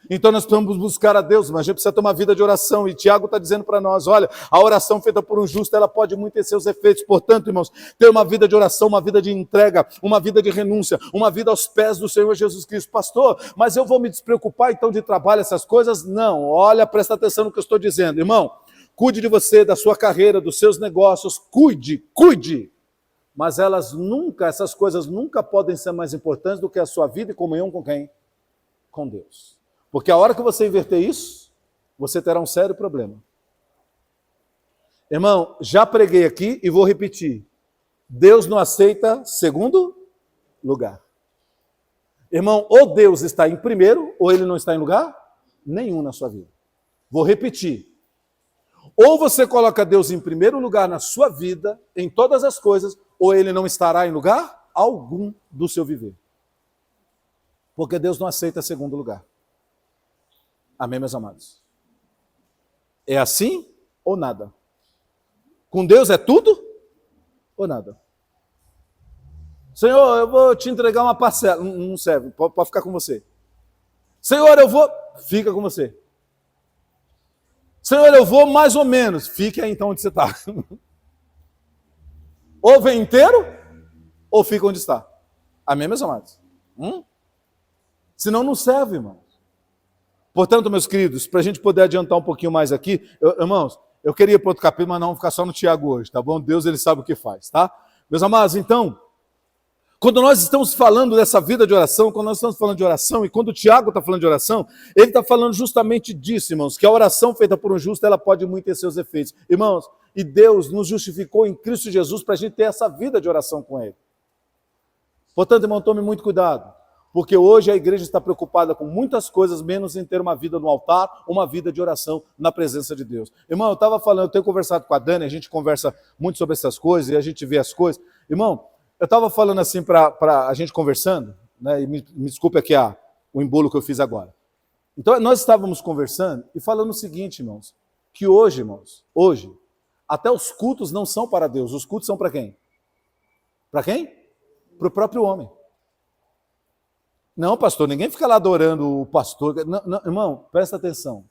Então nós precisamos buscar a Deus, mas a gente precisa ter uma vida de oração. E Tiago está dizendo para nós, olha, a oração feita por um justo, ela pode muito ter seus efeitos. Portanto, irmãos, ter uma vida de oração, uma vida de entrega, uma vida de renúncia, uma vida aos pés do Senhor Jesus Cristo. Pastor, mas eu vou me despreocupar então de trabalho, essas coisas? Não, olha, presta atenção no que eu estou dizendo. Irmão, cuide de você, da sua carreira, dos seus negócios, cuide. Mas essas coisas nunca podem ser mais importantes do que a sua vida e comunhão com quem? Com Deus. Porque a hora que você inverter isso, você terá um sério problema. Irmão, já preguei aqui e vou repetir. Deus não aceita segundo lugar. Irmão, ou Deus está em primeiro, ou ele não está em lugar nenhum na sua vida. Vou repetir. Ou você coloca Deus em primeiro lugar na sua vida, em todas as coisas, ou ele não estará em lugar algum do seu viver. Porque Deus não aceita segundo lugar. Amém, meus amados? É assim ou nada? Com Deus é tudo ou nada? Senhor, eu vou te entregar uma parcela. Não serve, pode ficar com você. Senhor, eu vou... Fica com você. Senhor, eu vou mais ou menos. Fique aí então onde você está. Ou vem inteiro, ou fica onde está. Amém, meus amados? Senão não serve, irmão. Portanto, meus queridos, para a gente poder adiantar um pouquinho mais aqui, irmãos, eu queria ir para outro capítulo, mas não vamos ficar só no Tiago hoje, tá bom? Deus, ele sabe o que faz, tá? Meus amados, então, quando nós estamos falando dessa vida de oração, quando nós estamos falando de oração, e quando o Tiago está falando de oração, ele está falando justamente disso, irmãos, que a oração feita por um justo, ela pode muito ter seus efeitos. Irmãos, e Deus nos justificou em Cristo Jesus para a gente ter essa vida de oração com Ele. Portanto, irmão, tome muito cuidado. Porque hoje a igreja está preocupada com muitas coisas, menos em ter uma vida no altar, uma vida de oração na presença de Deus. Irmão, eu tenho conversado com a Dani, a gente conversa muito sobre essas coisas, e a gente vê as coisas. Irmão, eu estava falando assim para a gente conversando, né, e me desculpe aqui o embolo que eu fiz agora. Então, nós estávamos conversando e falando o seguinte, irmãos, que hoje, até os cultos não são para Deus, os cultos são para quem? Para quem? Para o próprio homem. Não, pastor, ninguém fica lá adorando o pastor. Não, irmão, presta atenção.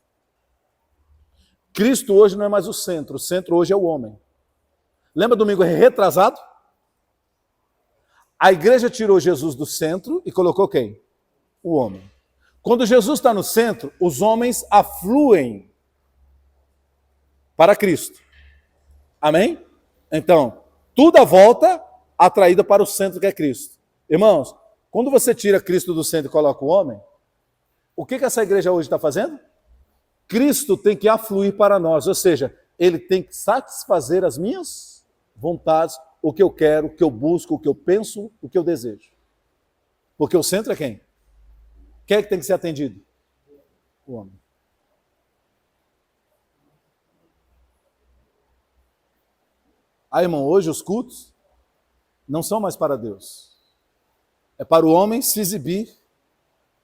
Cristo hoje não é mais o centro hoje é o homem. Lembra domingo retrasado? A igreja tirou Jesus do centro e colocou quem? O homem. Quando Jesus está no centro, os homens afluem para Cristo. Amém? Então, tudo à volta atraída para o centro que é Cristo. Irmãos, quando você tira Cristo do centro e coloca o homem, o que essa igreja hoje está fazendo? Cristo tem que afluir para nós, ou seja, ele tem que satisfazer as minhas vontades, o que eu quero, o que eu busco, o que eu penso, o que eu desejo. Porque o centro é quem? Quem é que tem que ser atendido? O homem. Aí, irmão, hoje os cultos não são mais para Deus. É para o homem se exibir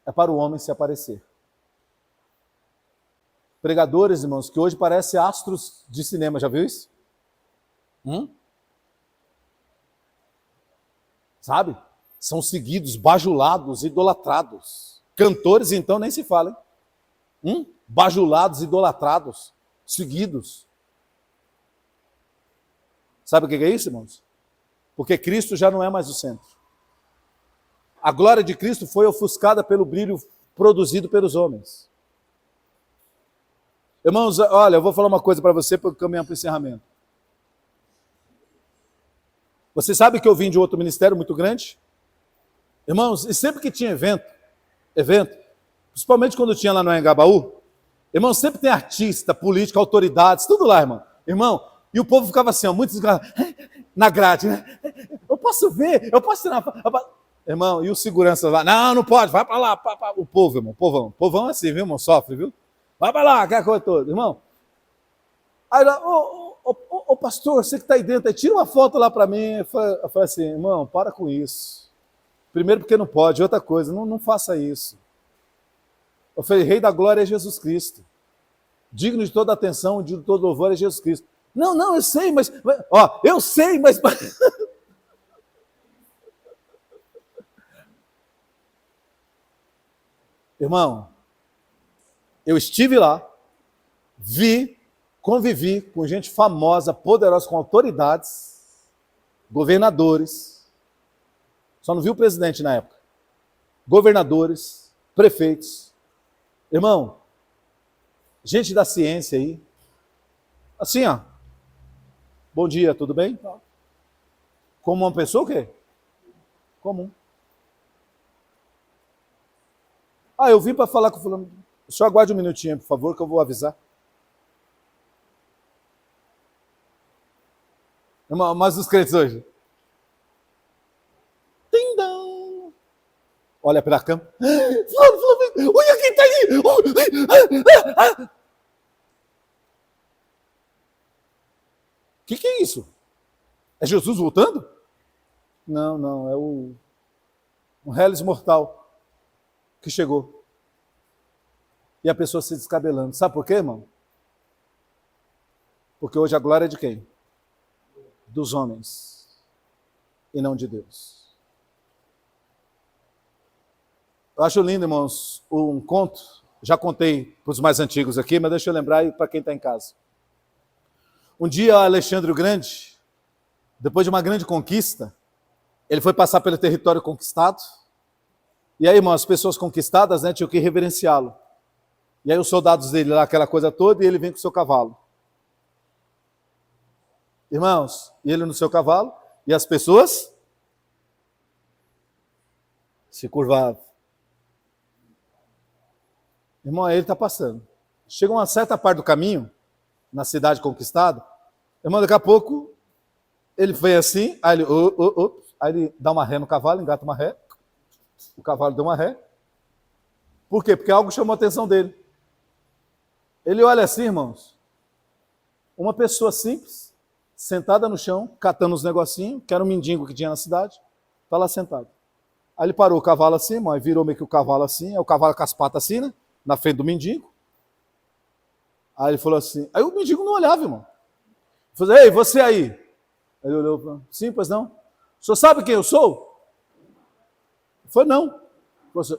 é para o homem se aparecer. Pregadores, irmãos, que hoje parecem astros de cinema, já viu isso? Sabe? São seguidos, bajulados, idolatrados. Cantores, então, nem se fala, hein? Bajulados, idolatrados, seguidos. Sabe o que é isso, irmãos? Porque Cristo já não é mais o centro. A glória de Cristo foi ofuscada pelo brilho produzido pelos homens. Irmãos, olha, eu vou falar uma coisa para você para caminhar para o encerramento. Você sabe que eu vim de outro ministério muito grande? Irmãos, e sempre que tinha evento, principalmente quando tinha lá no Anhangabaú, irmão, sempre tem artista, político, autoridades, tudo lá, irmão. Irmão, e o povo ficava assim, ó, muito desgraçado, na grade, né? Eu posso ver, eu posso tirar. Irmão, e os seguranças lá, não pode, vai para lá. O povo, irmão, povão é assim, viu, irmão, sofre, viu? Vai para lá, aquela coisa toda, irmão. Aí lá, ô pastor, você que está aí dentro, aí, tira uma foto lá para mim. Eu falei assim, irmão, para com isso. Primeiro porque não pode, outra coisa, não faça isso. Eu falei, Rei da Glória é Jesus Cristo. Digno de toda atenção, de todo louvor é Jesus Cristo. Não, eu sei, mas... Ó, eu sei, mas... Irmão, eu estive lá, vi, convivi com gente famosa, poderosa, com autoridades, governadores, só não vi o presidente na época, governadores, prefeitos. Irmão, gente da ciência aí, assim, ó, bom dia, tudo bem? Como uma pessoa o quê? Comum. Eu vim para falar com o fulano. Só aguarde um minutinho, por favor, que eu vou avisar. Irmão, mas os crentes hoje. Tindão. Olha para a câmera. Fulano, olha quem está aí! Que é isso? É Jesus voltando? Não, é um reles mortal que chegou. E a pessoa se descabelando. Sabe por quê, irmão? Porque hoje a glória é de quem? Dos homens. E não de Deus. Eu acho lindo, irmãos, um conto. Já contei para os mais antigos aqui, mas deixa eu lembrar para quem está em casa. Um dia, Alexandre o Grande, depois de uma grande conquista, ele foi passar pelo território conquistado. E aí, irmão, as pessoas conquistadas, né, tinham que reverenciá-lo. E aí os soldados dele lá, aquela coisa toda, e ele vem com o seu cavalo. Irmãos, e ele no seu cavalo, e as pessoas se curvavam. Irmão, aí ele está passando. Chega uma certa parte do caminho, na cidade conquistada, irmão, daqui a pouco, ele vem assim, aí ele dá uma ré no cavalo, engata uma ré, o cavalo deu uma ré. Por quê? Porque algo chamou a atenção dele. Ele olha assim, irmãos, uma pessoa simples, sentada no chão, catando os negocinhos, que era um mendigo que tinha na cidade, está lá sentado. Aí ele parou o cavalo assim, irmão, aí virou meio que o cavalo assim, é o cavalo com as patas assim, né, na frente do mendigo. Aí ele falou assim, aí o mendigo não olhava, irmão. Ele falou, ei, você aí. Aí ele olhou e falou, sim, pois não. O senhor sabe quem eu sou? Ele falou, não.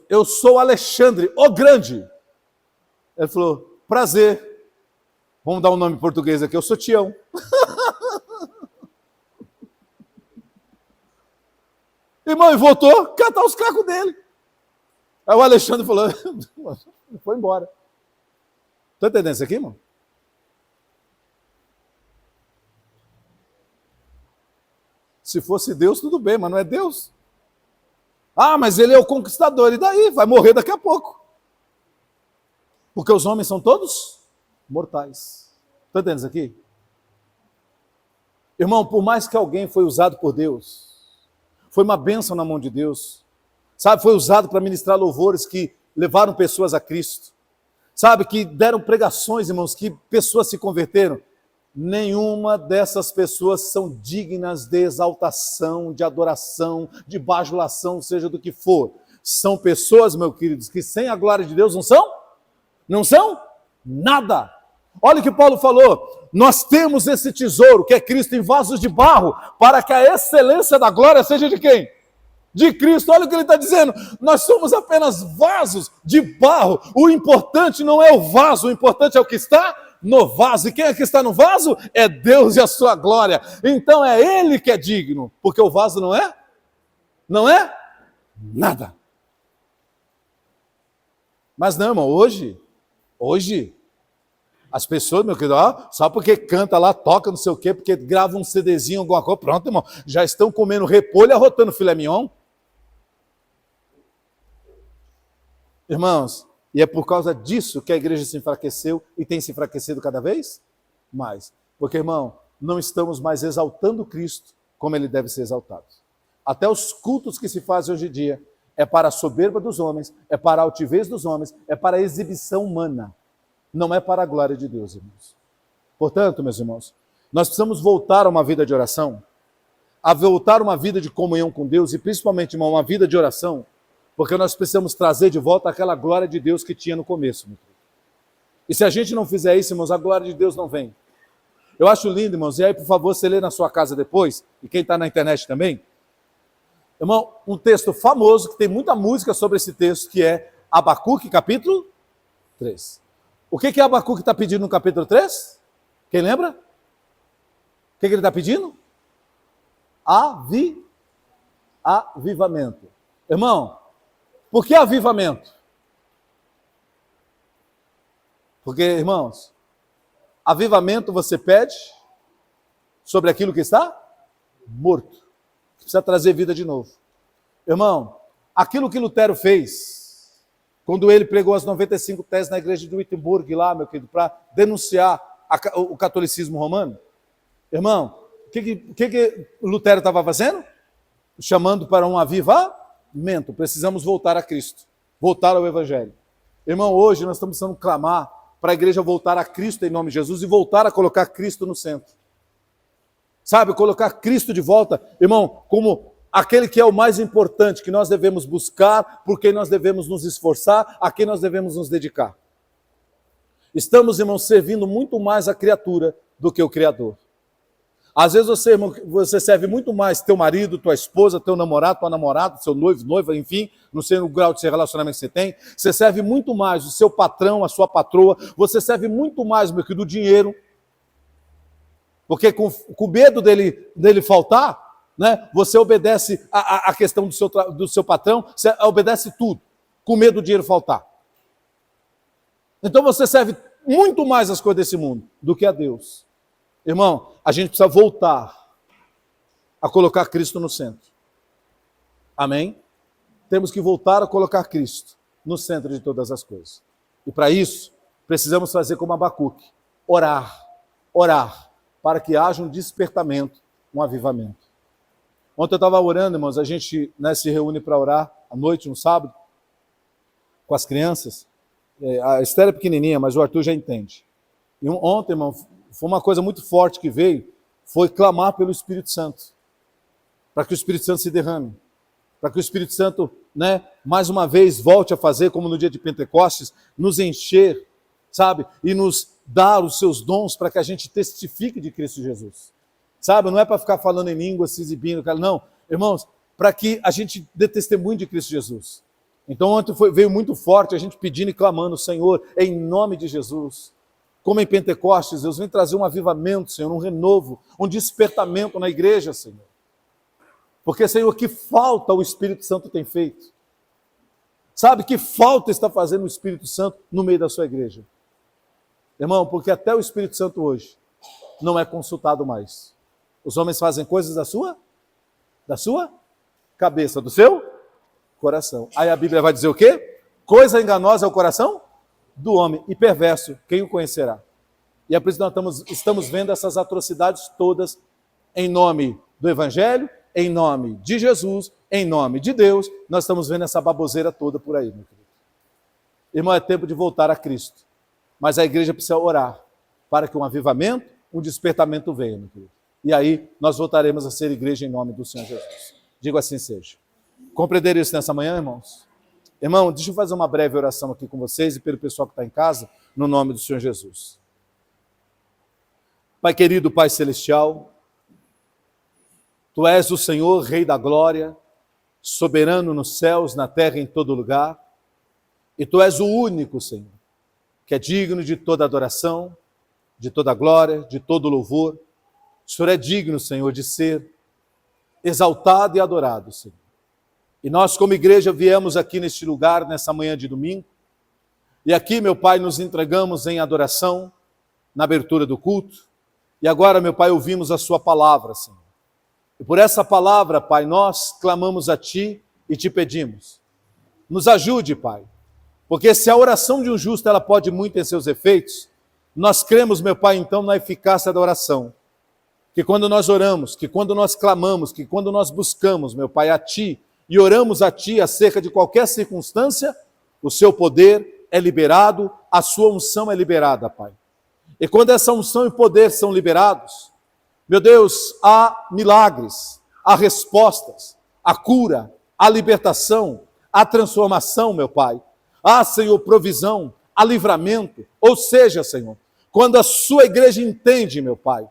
Eu sou Alexandre, o Grande. Ele falou, prazer. Vamos dar um nome em português aqui, eu sou Tião. Irmão, e voltou a catar os cacos dele. Aí o Alexandre falou, foi embora. Está entendendo isso aqui, irmão? Se fosse Deus, tudo bem, mas não é Deus. Mas ele é o conquistador, e daí? Vai morrer daqui a pouco. Porque os homens são todos mortais. Está entendendo isso aqui? Irmão, por mais que alguém foi usado por Deus, foi uma bênção na mão de Deus, sabe, foi usado para ministrar louvores que levaram pessoas a Cristo, sabe, que deram pregações, irmãos, que pessoas se converteram. Nenhuma dessas pessoas são dignas de exaltação, de adoração, de bajulação, seja do que for. são pessoas, meus queridos, que sem a glória de Deus não são? Não são? Nada. Olha o que Paulo falou, nós temos esse tesouro, que é Cristo, em vasos de barro, para que a excelência da glória seja de quem? De Cristo. Olha o que ele está dizendo, nós somos apenas vasos de barro, o importante não é o vaso, o importante é o que está no vaso, e quem é que está no vaso? É Deus e a sua glória, então é Ele que é digno, porque o vaso não é? Não é? Nada. Mas não, irmão, hoje, as pessoas, meu querido, só porque canta lá, toca não sei o quê, porque grava um CDzinho, alguma coisa, pronto, irmão, já estão comendo repolho e arrotando filé mignon. Irmãos, e é por causa disso que a igreja se enfraqueceu e tem se enfraquecido cada vez mais. Porque, irmão, não estamos mais exaltando Cristo como ele deve ser exaltado. Até os cultos que se fazem hoje em dia é para a soberba dos homens, é para a altivez dos homens, é para a exibição humana. Não é para a glória de Deus, irmãos. Portanto, meus irmãos, nós precisamos voltar a uma vida de oração, a voltar a uma vida de comunhão com Deus e principalmente, irmão, uma vida de oração, porque nós precisamos trazer de volta aquela glória de Deus que tinha no começo. Meu querido. E se a gente não fizer isso, irmãos, a glória de Deus não vem. Eu acho lindo, irmãos, e aí, por favor, você lê na sua casa depois, e quem está na internet também, irmão, um texto famoso, que tem muita música sobre esse texto, que é Abacuque, capítulo 3. O que Abacuque está pedindo no capítulo 3? Quem lembra? O que ele está pedindo? Avivamento. Irmão, por que avivamento? Porque, irmãos, avivamento você pede sobre aquilo que está morto, que precisa trazer vida de novo. Irmão, aquilo que Lutero fez, quando ele pregou as 95 teses na igreja de Wittenberg lá, meu querido, para denunciar o catolicismo romano. Irmão, o que Lutero estava fazendo? Chamando para um avivamento. Precisamos voltar a Cristo, voltar ao Evangelho. Irmão, hoje nós estamos precisando clamar para a igreja voltar a Cristo em nome de Jesus e voltar a colocar Cristo no centro. Sabe, colocar Cristo de volta, irmão, como aquele que é o mais importante, que nós devemos buscar, por quem nós devemos nos esforçar, a quem nós devemos nos dedicar. Estamos, irmãos, servindo muito mais a criatura do que o Criador. Às vezes você, irmão, você serve muito mais teu marido, tua esposa, teu namorado, tua namorada, seu noivo, noiva, enfim, não sei o grau de relacionamento que você tem. Você serve muito mais o seu patrão, a sua patroa, você serve muito mais, meu querido, do dinheiro. Porque com medo dele faltar, né, você obedece a questão do seu patrão, você obedece tudo, com medo do dinheiro faltar. Então você serve muito mais as coisas desse mundo do que a Deus. Irmão, a gente precisa voltar a colocar Cristo no centro. Amém? Temos que voltar a colocar Cristo no centro de todas as coisas. E para isso, precisamos fazer como Abacuque, orar, para que haja um despertamento, um avivamento. Ontem eu estava orando, irmãos, a gente, né, se reúne para orar à noite, no sábado, com as crianças. A Esther é pequenininha, mas o Arthur já entende. E ontem, irmão, foi uma coisa muito forte que veio, foi clamar pelo Espírito Santo, para que o Espírito Santo se derrame, para que o Espírito Santo, né, mais uma vez volte a fazer, como no dia de Pentecostes, nos encher, sabe, e nos dar os seus dons para que a gente testifique de Cristo Jesus. Sabe, não é para ficar falando em língua, se exibindo, não. Irmãos, para que a gente dê testemunho de Cristo Jesus. Então ontem veio muito forte a gente pedindo e clamando, Senhor, em nome de Jesus. Como em Pentecostes, Deus vem trazer um avivamento, Senhor, um renovo, um despertamento na igreja, Senhor. Porque, Senhor, que falta o Espírito Santo tem feito? Sabe, que falta está fazendo o Espírito Santo no meio da sua igreja? Irmão, porque até o Espírito Santo hoje não é consultado mais. Os homens fazem coisas da sua cabeça, do seu coração. Aí a Bíblia vai dizer o quê? Coisa enganosa é o coração do homem e perverso, quem o conhecerá? E é por isso que nós estamos vendo essas atrocidades todas em nome do Evangelho, em nome de Jesus, em nome de Deus. Nós estamos vendo essa baboseira toda por aí, meu querido. Irmão, é tempo de voltar a Cristo. Mas a igreja precisa orar para que um avivamento, um despertamento venha, meu querido. E aí nós voltaremos a ser igreja em nome do Senhor Jesus. Digo assim seja. Compreenderam isso nessa manhã, irmãos? Irmão, deixa eu fazer uma breve oração aqui com vocês e pelo pessoal que está em casa, no nome do Senhor Jesus. Pai querido, Pai celestial, Tu és o Senhor, Rei da glória, soberano nos céus, na terra, em todo lugar, e Tu és o único, Senhor, que é digno de toda adoração, de toda glória, de todo louvor. O Senhor é digno, Senhor, de ser exaltado e adorado, Senhor. E nós, como igreja, viemos aqui neste lugar, nessa manhã de domingo, e aqui, meu Pai, nos entregamos em adoração, na abertura do culto, e agora, meu Pai, ouvimos a Sua palavra, Senhor. E por essa palavra, Pai, nós clamamos a Ti e Te pedimos. Nos ajude, Pai, porque se a oração de um justo, ela pode muito em seus efeitos, nós cremos, meu Pai, então, na eficácia da oração. Que quando nós oramos, que quando nós clamamos, que quando nós buscamos, meu Pai, a Ti, e oramos a Ti acerca de qualquer circunstância, o Seu poder é liberado, a Sua unção é liberada, Pai. E quando essa unção e poder são liberados, meu Deus, há milagres, há respostas, há cura, há libertação, há transformação, meu Pai. Há, Senhor, provisão, há livramento. Ou seja, Senhor, quando a Sua igreja entende, meu Pai,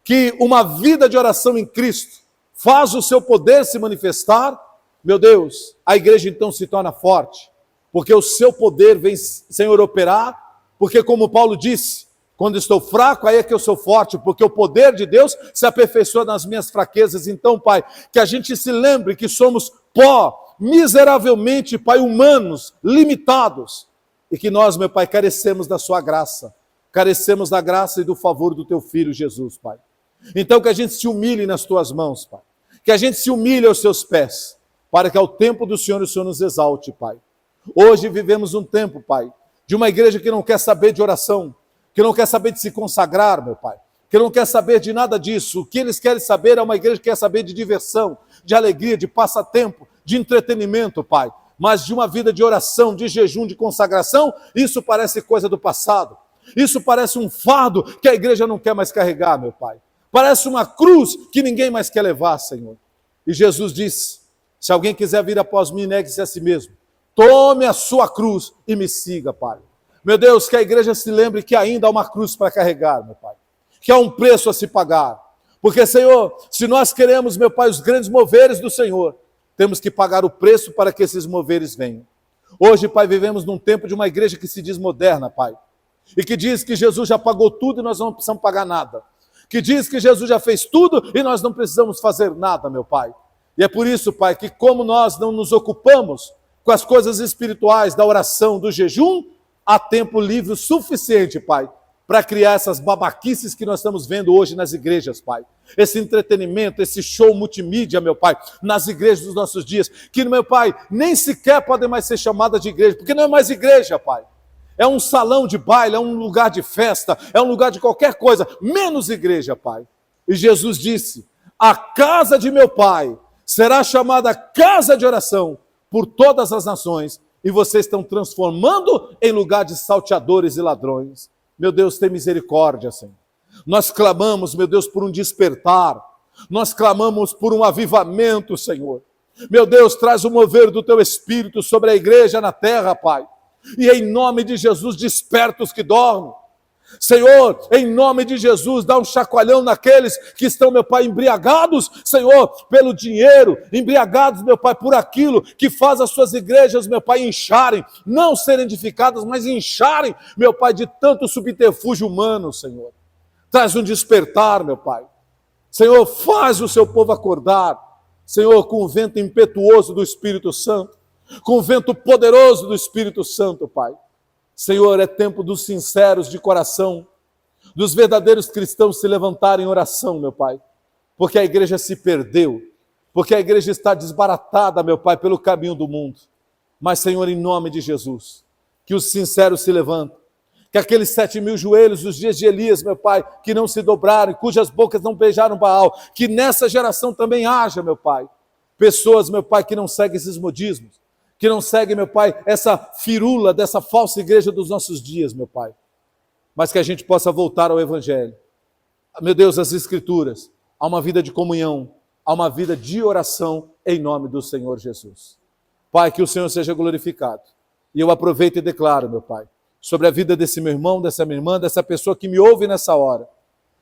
que uma vida de oração em Cristo faz o Seu poder se manifestar, meu Deus, a igreja então se torna forte, porque o Seu poder vem, Senhor, operar, porque como Paulo disse, quando estou fraco, aí é que eu sou forte, porque o poder de Deus se aperfeiçoa nas minhas fraquezas. Então, Pai, que a gente se lembre que somos pó, miseravelmente, Pai, humanos, limitados, e que nós, meu Pai, carecemos da Sua graça, carecemos da graça e do favor do Teu Filho Jesus, Pai. Então, que a gente se humilhe nas Tuas mãos, Pai, que a gente se humilhe aos Seus pés, para que ao tempo do Senhor, o Senhor nos exalte, Pai. Hoje vivemos um tempo, Pai, de uma igreja que não quer saber de oração, que não quer saber de se consagrar, meu Pai, que não quer saber de nada disso. O que eles querem saber é uma igreja que quer saber de diversão, de alegria, de passatempo, de entretenimento, Pai. Mas de uma vida de oração, de jejum, de consagração, isso parece coisa do passado. Isso parece um fardo que a igreja não quer mais carregar, meu Pai. Parece uma cruz que ninguém mais quer levar, Senhor. E Jesus disse, se alguém quiser vir após mim, negue-se a si mesmo. Tome a sua cruz e me siga, Pai. Meu Deus, que a igreja se lembre que ainda há uma cruz para carregar, meu Pai. Que há um preço a se pagar. Porque, Senhor, se nós queremos, meu Pai, os grandes moveres do Senhor, temos que pagar o preço para que esses moveres venham. Hoje, Pai, vivemos num tempo de uma igreja que se diz moderna, Pai. E que diz que Jesus já pagou tudo e nós não precisamos pagar nada. Que diz que Jesus já fez tudo e nós não precisamos fazer nada, meu Pai. E é por isso, Pai, que como nós não nos ocupamos com as coisas espirituais, da oração, do jejum, há tempo livre o suficiente, Pai, para criar essas babaquices que nós estamos vendo hoje nas igrejas, Pai. Esse entretenimento, esse show multimídia, meu Pai, nas igrejas dos nossos dias, que, meu Pai, nem sequer podem mais ser chamadas de igreja, porque não é mais igreja, Pai. É um salão de baile, é um lugar de festa, é um lugar de qualquer coisa, menos igreja, Pai. E Jesus disse, a casa de meu Pai será chamada casa de oração por todas as nações, e vocês estão transformando em lugar de salteadores e ladrões. Meu Deus, tem misericórdia, Senhor. Nós clamamos, meu Deus, por um despertar. Nós clamamos por um avivamento, Senhor. Meu Deus, traz o mover do Teu Espírito sobre a igreja na terra, Pai. E em nome de Jesus, desperta os que dormem. Senhor, em nome de Jesus, dá um chacoalhão naqueles que estão, meu Pai, embriagados, Senhor, pelo dinheiro, embriagados, meu Pai, por aquilo que faz as suas igrejas, meu Pai, incharem, não serem edificadas, mas incharem, meu Pai, de tanto subterfúgio humano, Senhor. Traz um despertar, meu Pai. Senhor, faz o seu povo acordar, Senhor, com o vento impetuoso do Espírito Santo, com o vento poderoso do Espírito Santo, Pai. Senhor, é tempo dos sinceros de coração, dos verdadeiros cristãos se levantarem em oração, meu Pai, porque a igreja se perdeu, porque a igreja está desbaratada, meu Pai, pelo caminho do mundo. Mas, Senhor, em nome de Jesus, que os sinceros se levantem, que aqueles 7.000 joelhos dos dias de Elias, meu Pai, que não se dobraram, cujas bocas não beijaram Baal, que nessa geração também haja, meu Pai, pessoas, meu Pai, que não seguem esses modismos, que não segue, meu Pai, essa firula dessa falsa igreja dos nossos dias, meu Pai. Mas que a gente possa voltar ao Evangelho. Meu Deus, as Escrituras, a uma vida de comunhão, a uma vida de oração, em nome do Senhor Jesus. Pai, que o Senhor seja glorificado. E eu aproveito e declaro, meu Pai, sobre a vida desse meu irmão, dessa minha irmã, dessa pessoa que me ouve nessa hora.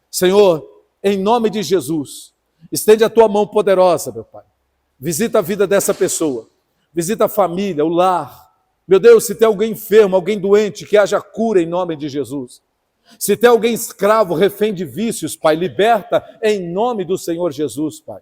Senhor, em nome de Jesus, estende a tua mão poderosa, meu Pai. Visita a vida dessa pessoa. Visita a família, o lar. Meu Deus, se tem alguém enfermo, alguém doente, que haja cura em nome de Jesus. Se tem alguém escravo, refém de vícios, Pai, liberta em nome do Senhor Jesus, Pai.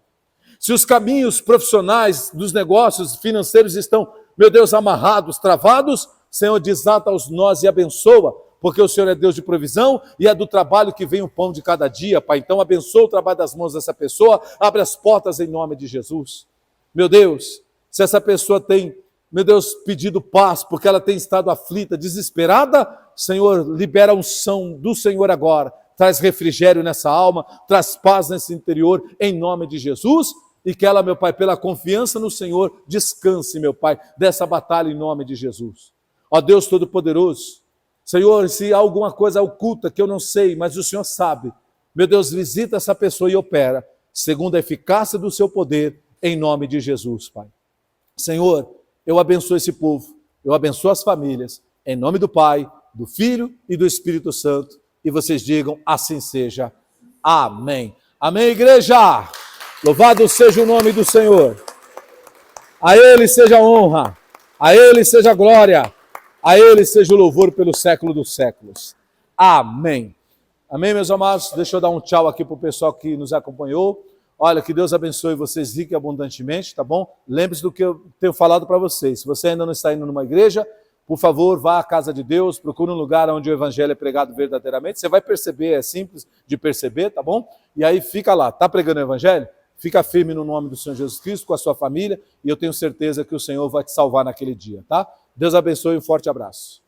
Se os caminhos profissionais dos negócios financeiros estão, meu Deus, amarrados, travados, Senhor, desata os nós e abençoa, porque o Senhor é Deus de provisão e é do trabalho que vem o pão de cada dia, Pai. Então abençoa o trabalho das mãos dessa pessoa, abre as portas em nome de Jesus. Meu Deus, se essa pessoa tem, meu Deus, pedido paz, porque ela tem estado aflita, desesperada, Senhor, libera a unção do Senhor agora, traz refrigério nessa alma, traz paz nesse interior, em nome de Jesus, e que ela, meu Pai, pela confiança no Senhor, descanse, meu Pai, dessa batalha em nome de Jesus. Ó Deus Todo-Poderoso, Senhor, se há alguma coisa oculta que eu não sei, mas o Senhor sabe, meu Deus, visita essa pessoa e opera, segundo a eficácia do seu poder, em nome de Jesus, Pai. Senhor, eu abençoo esse povo, eu abençoo as famílias, em nome do Pai, do Filho e do Espírito Santo, e vocês digam, assim seja. Amém. Amém, igreja! Louvado seja o nome do Senhor. A Ele seja a honra, a Ele seja a glória, a Ele seja o louvor pelo século dos séculos. Amém. Amém, meus amados? Deixa eu dar um tchau aqui para o pessoal que nos acompanhou. Olha, que Deus abençoe vocês rica e abundantemente, tá bom? Lembre-se do que eu tenho falado para vocês. Se você ainda não está indo numa igreja, por favor, vá à casa de Deus, procure um lugar onde o evangelho é pregado verdadeiramente. Você vai perceber, é simples de perceber, tá bom? E aí fica lá, tá pregando o evangelho? Fica firme no nome do Senhor Jesus Cristo, com a sua família, e eu tenho certeza que o Senhor vai te salvar naquele dia, tá? Deus abençoe e um forte abraço.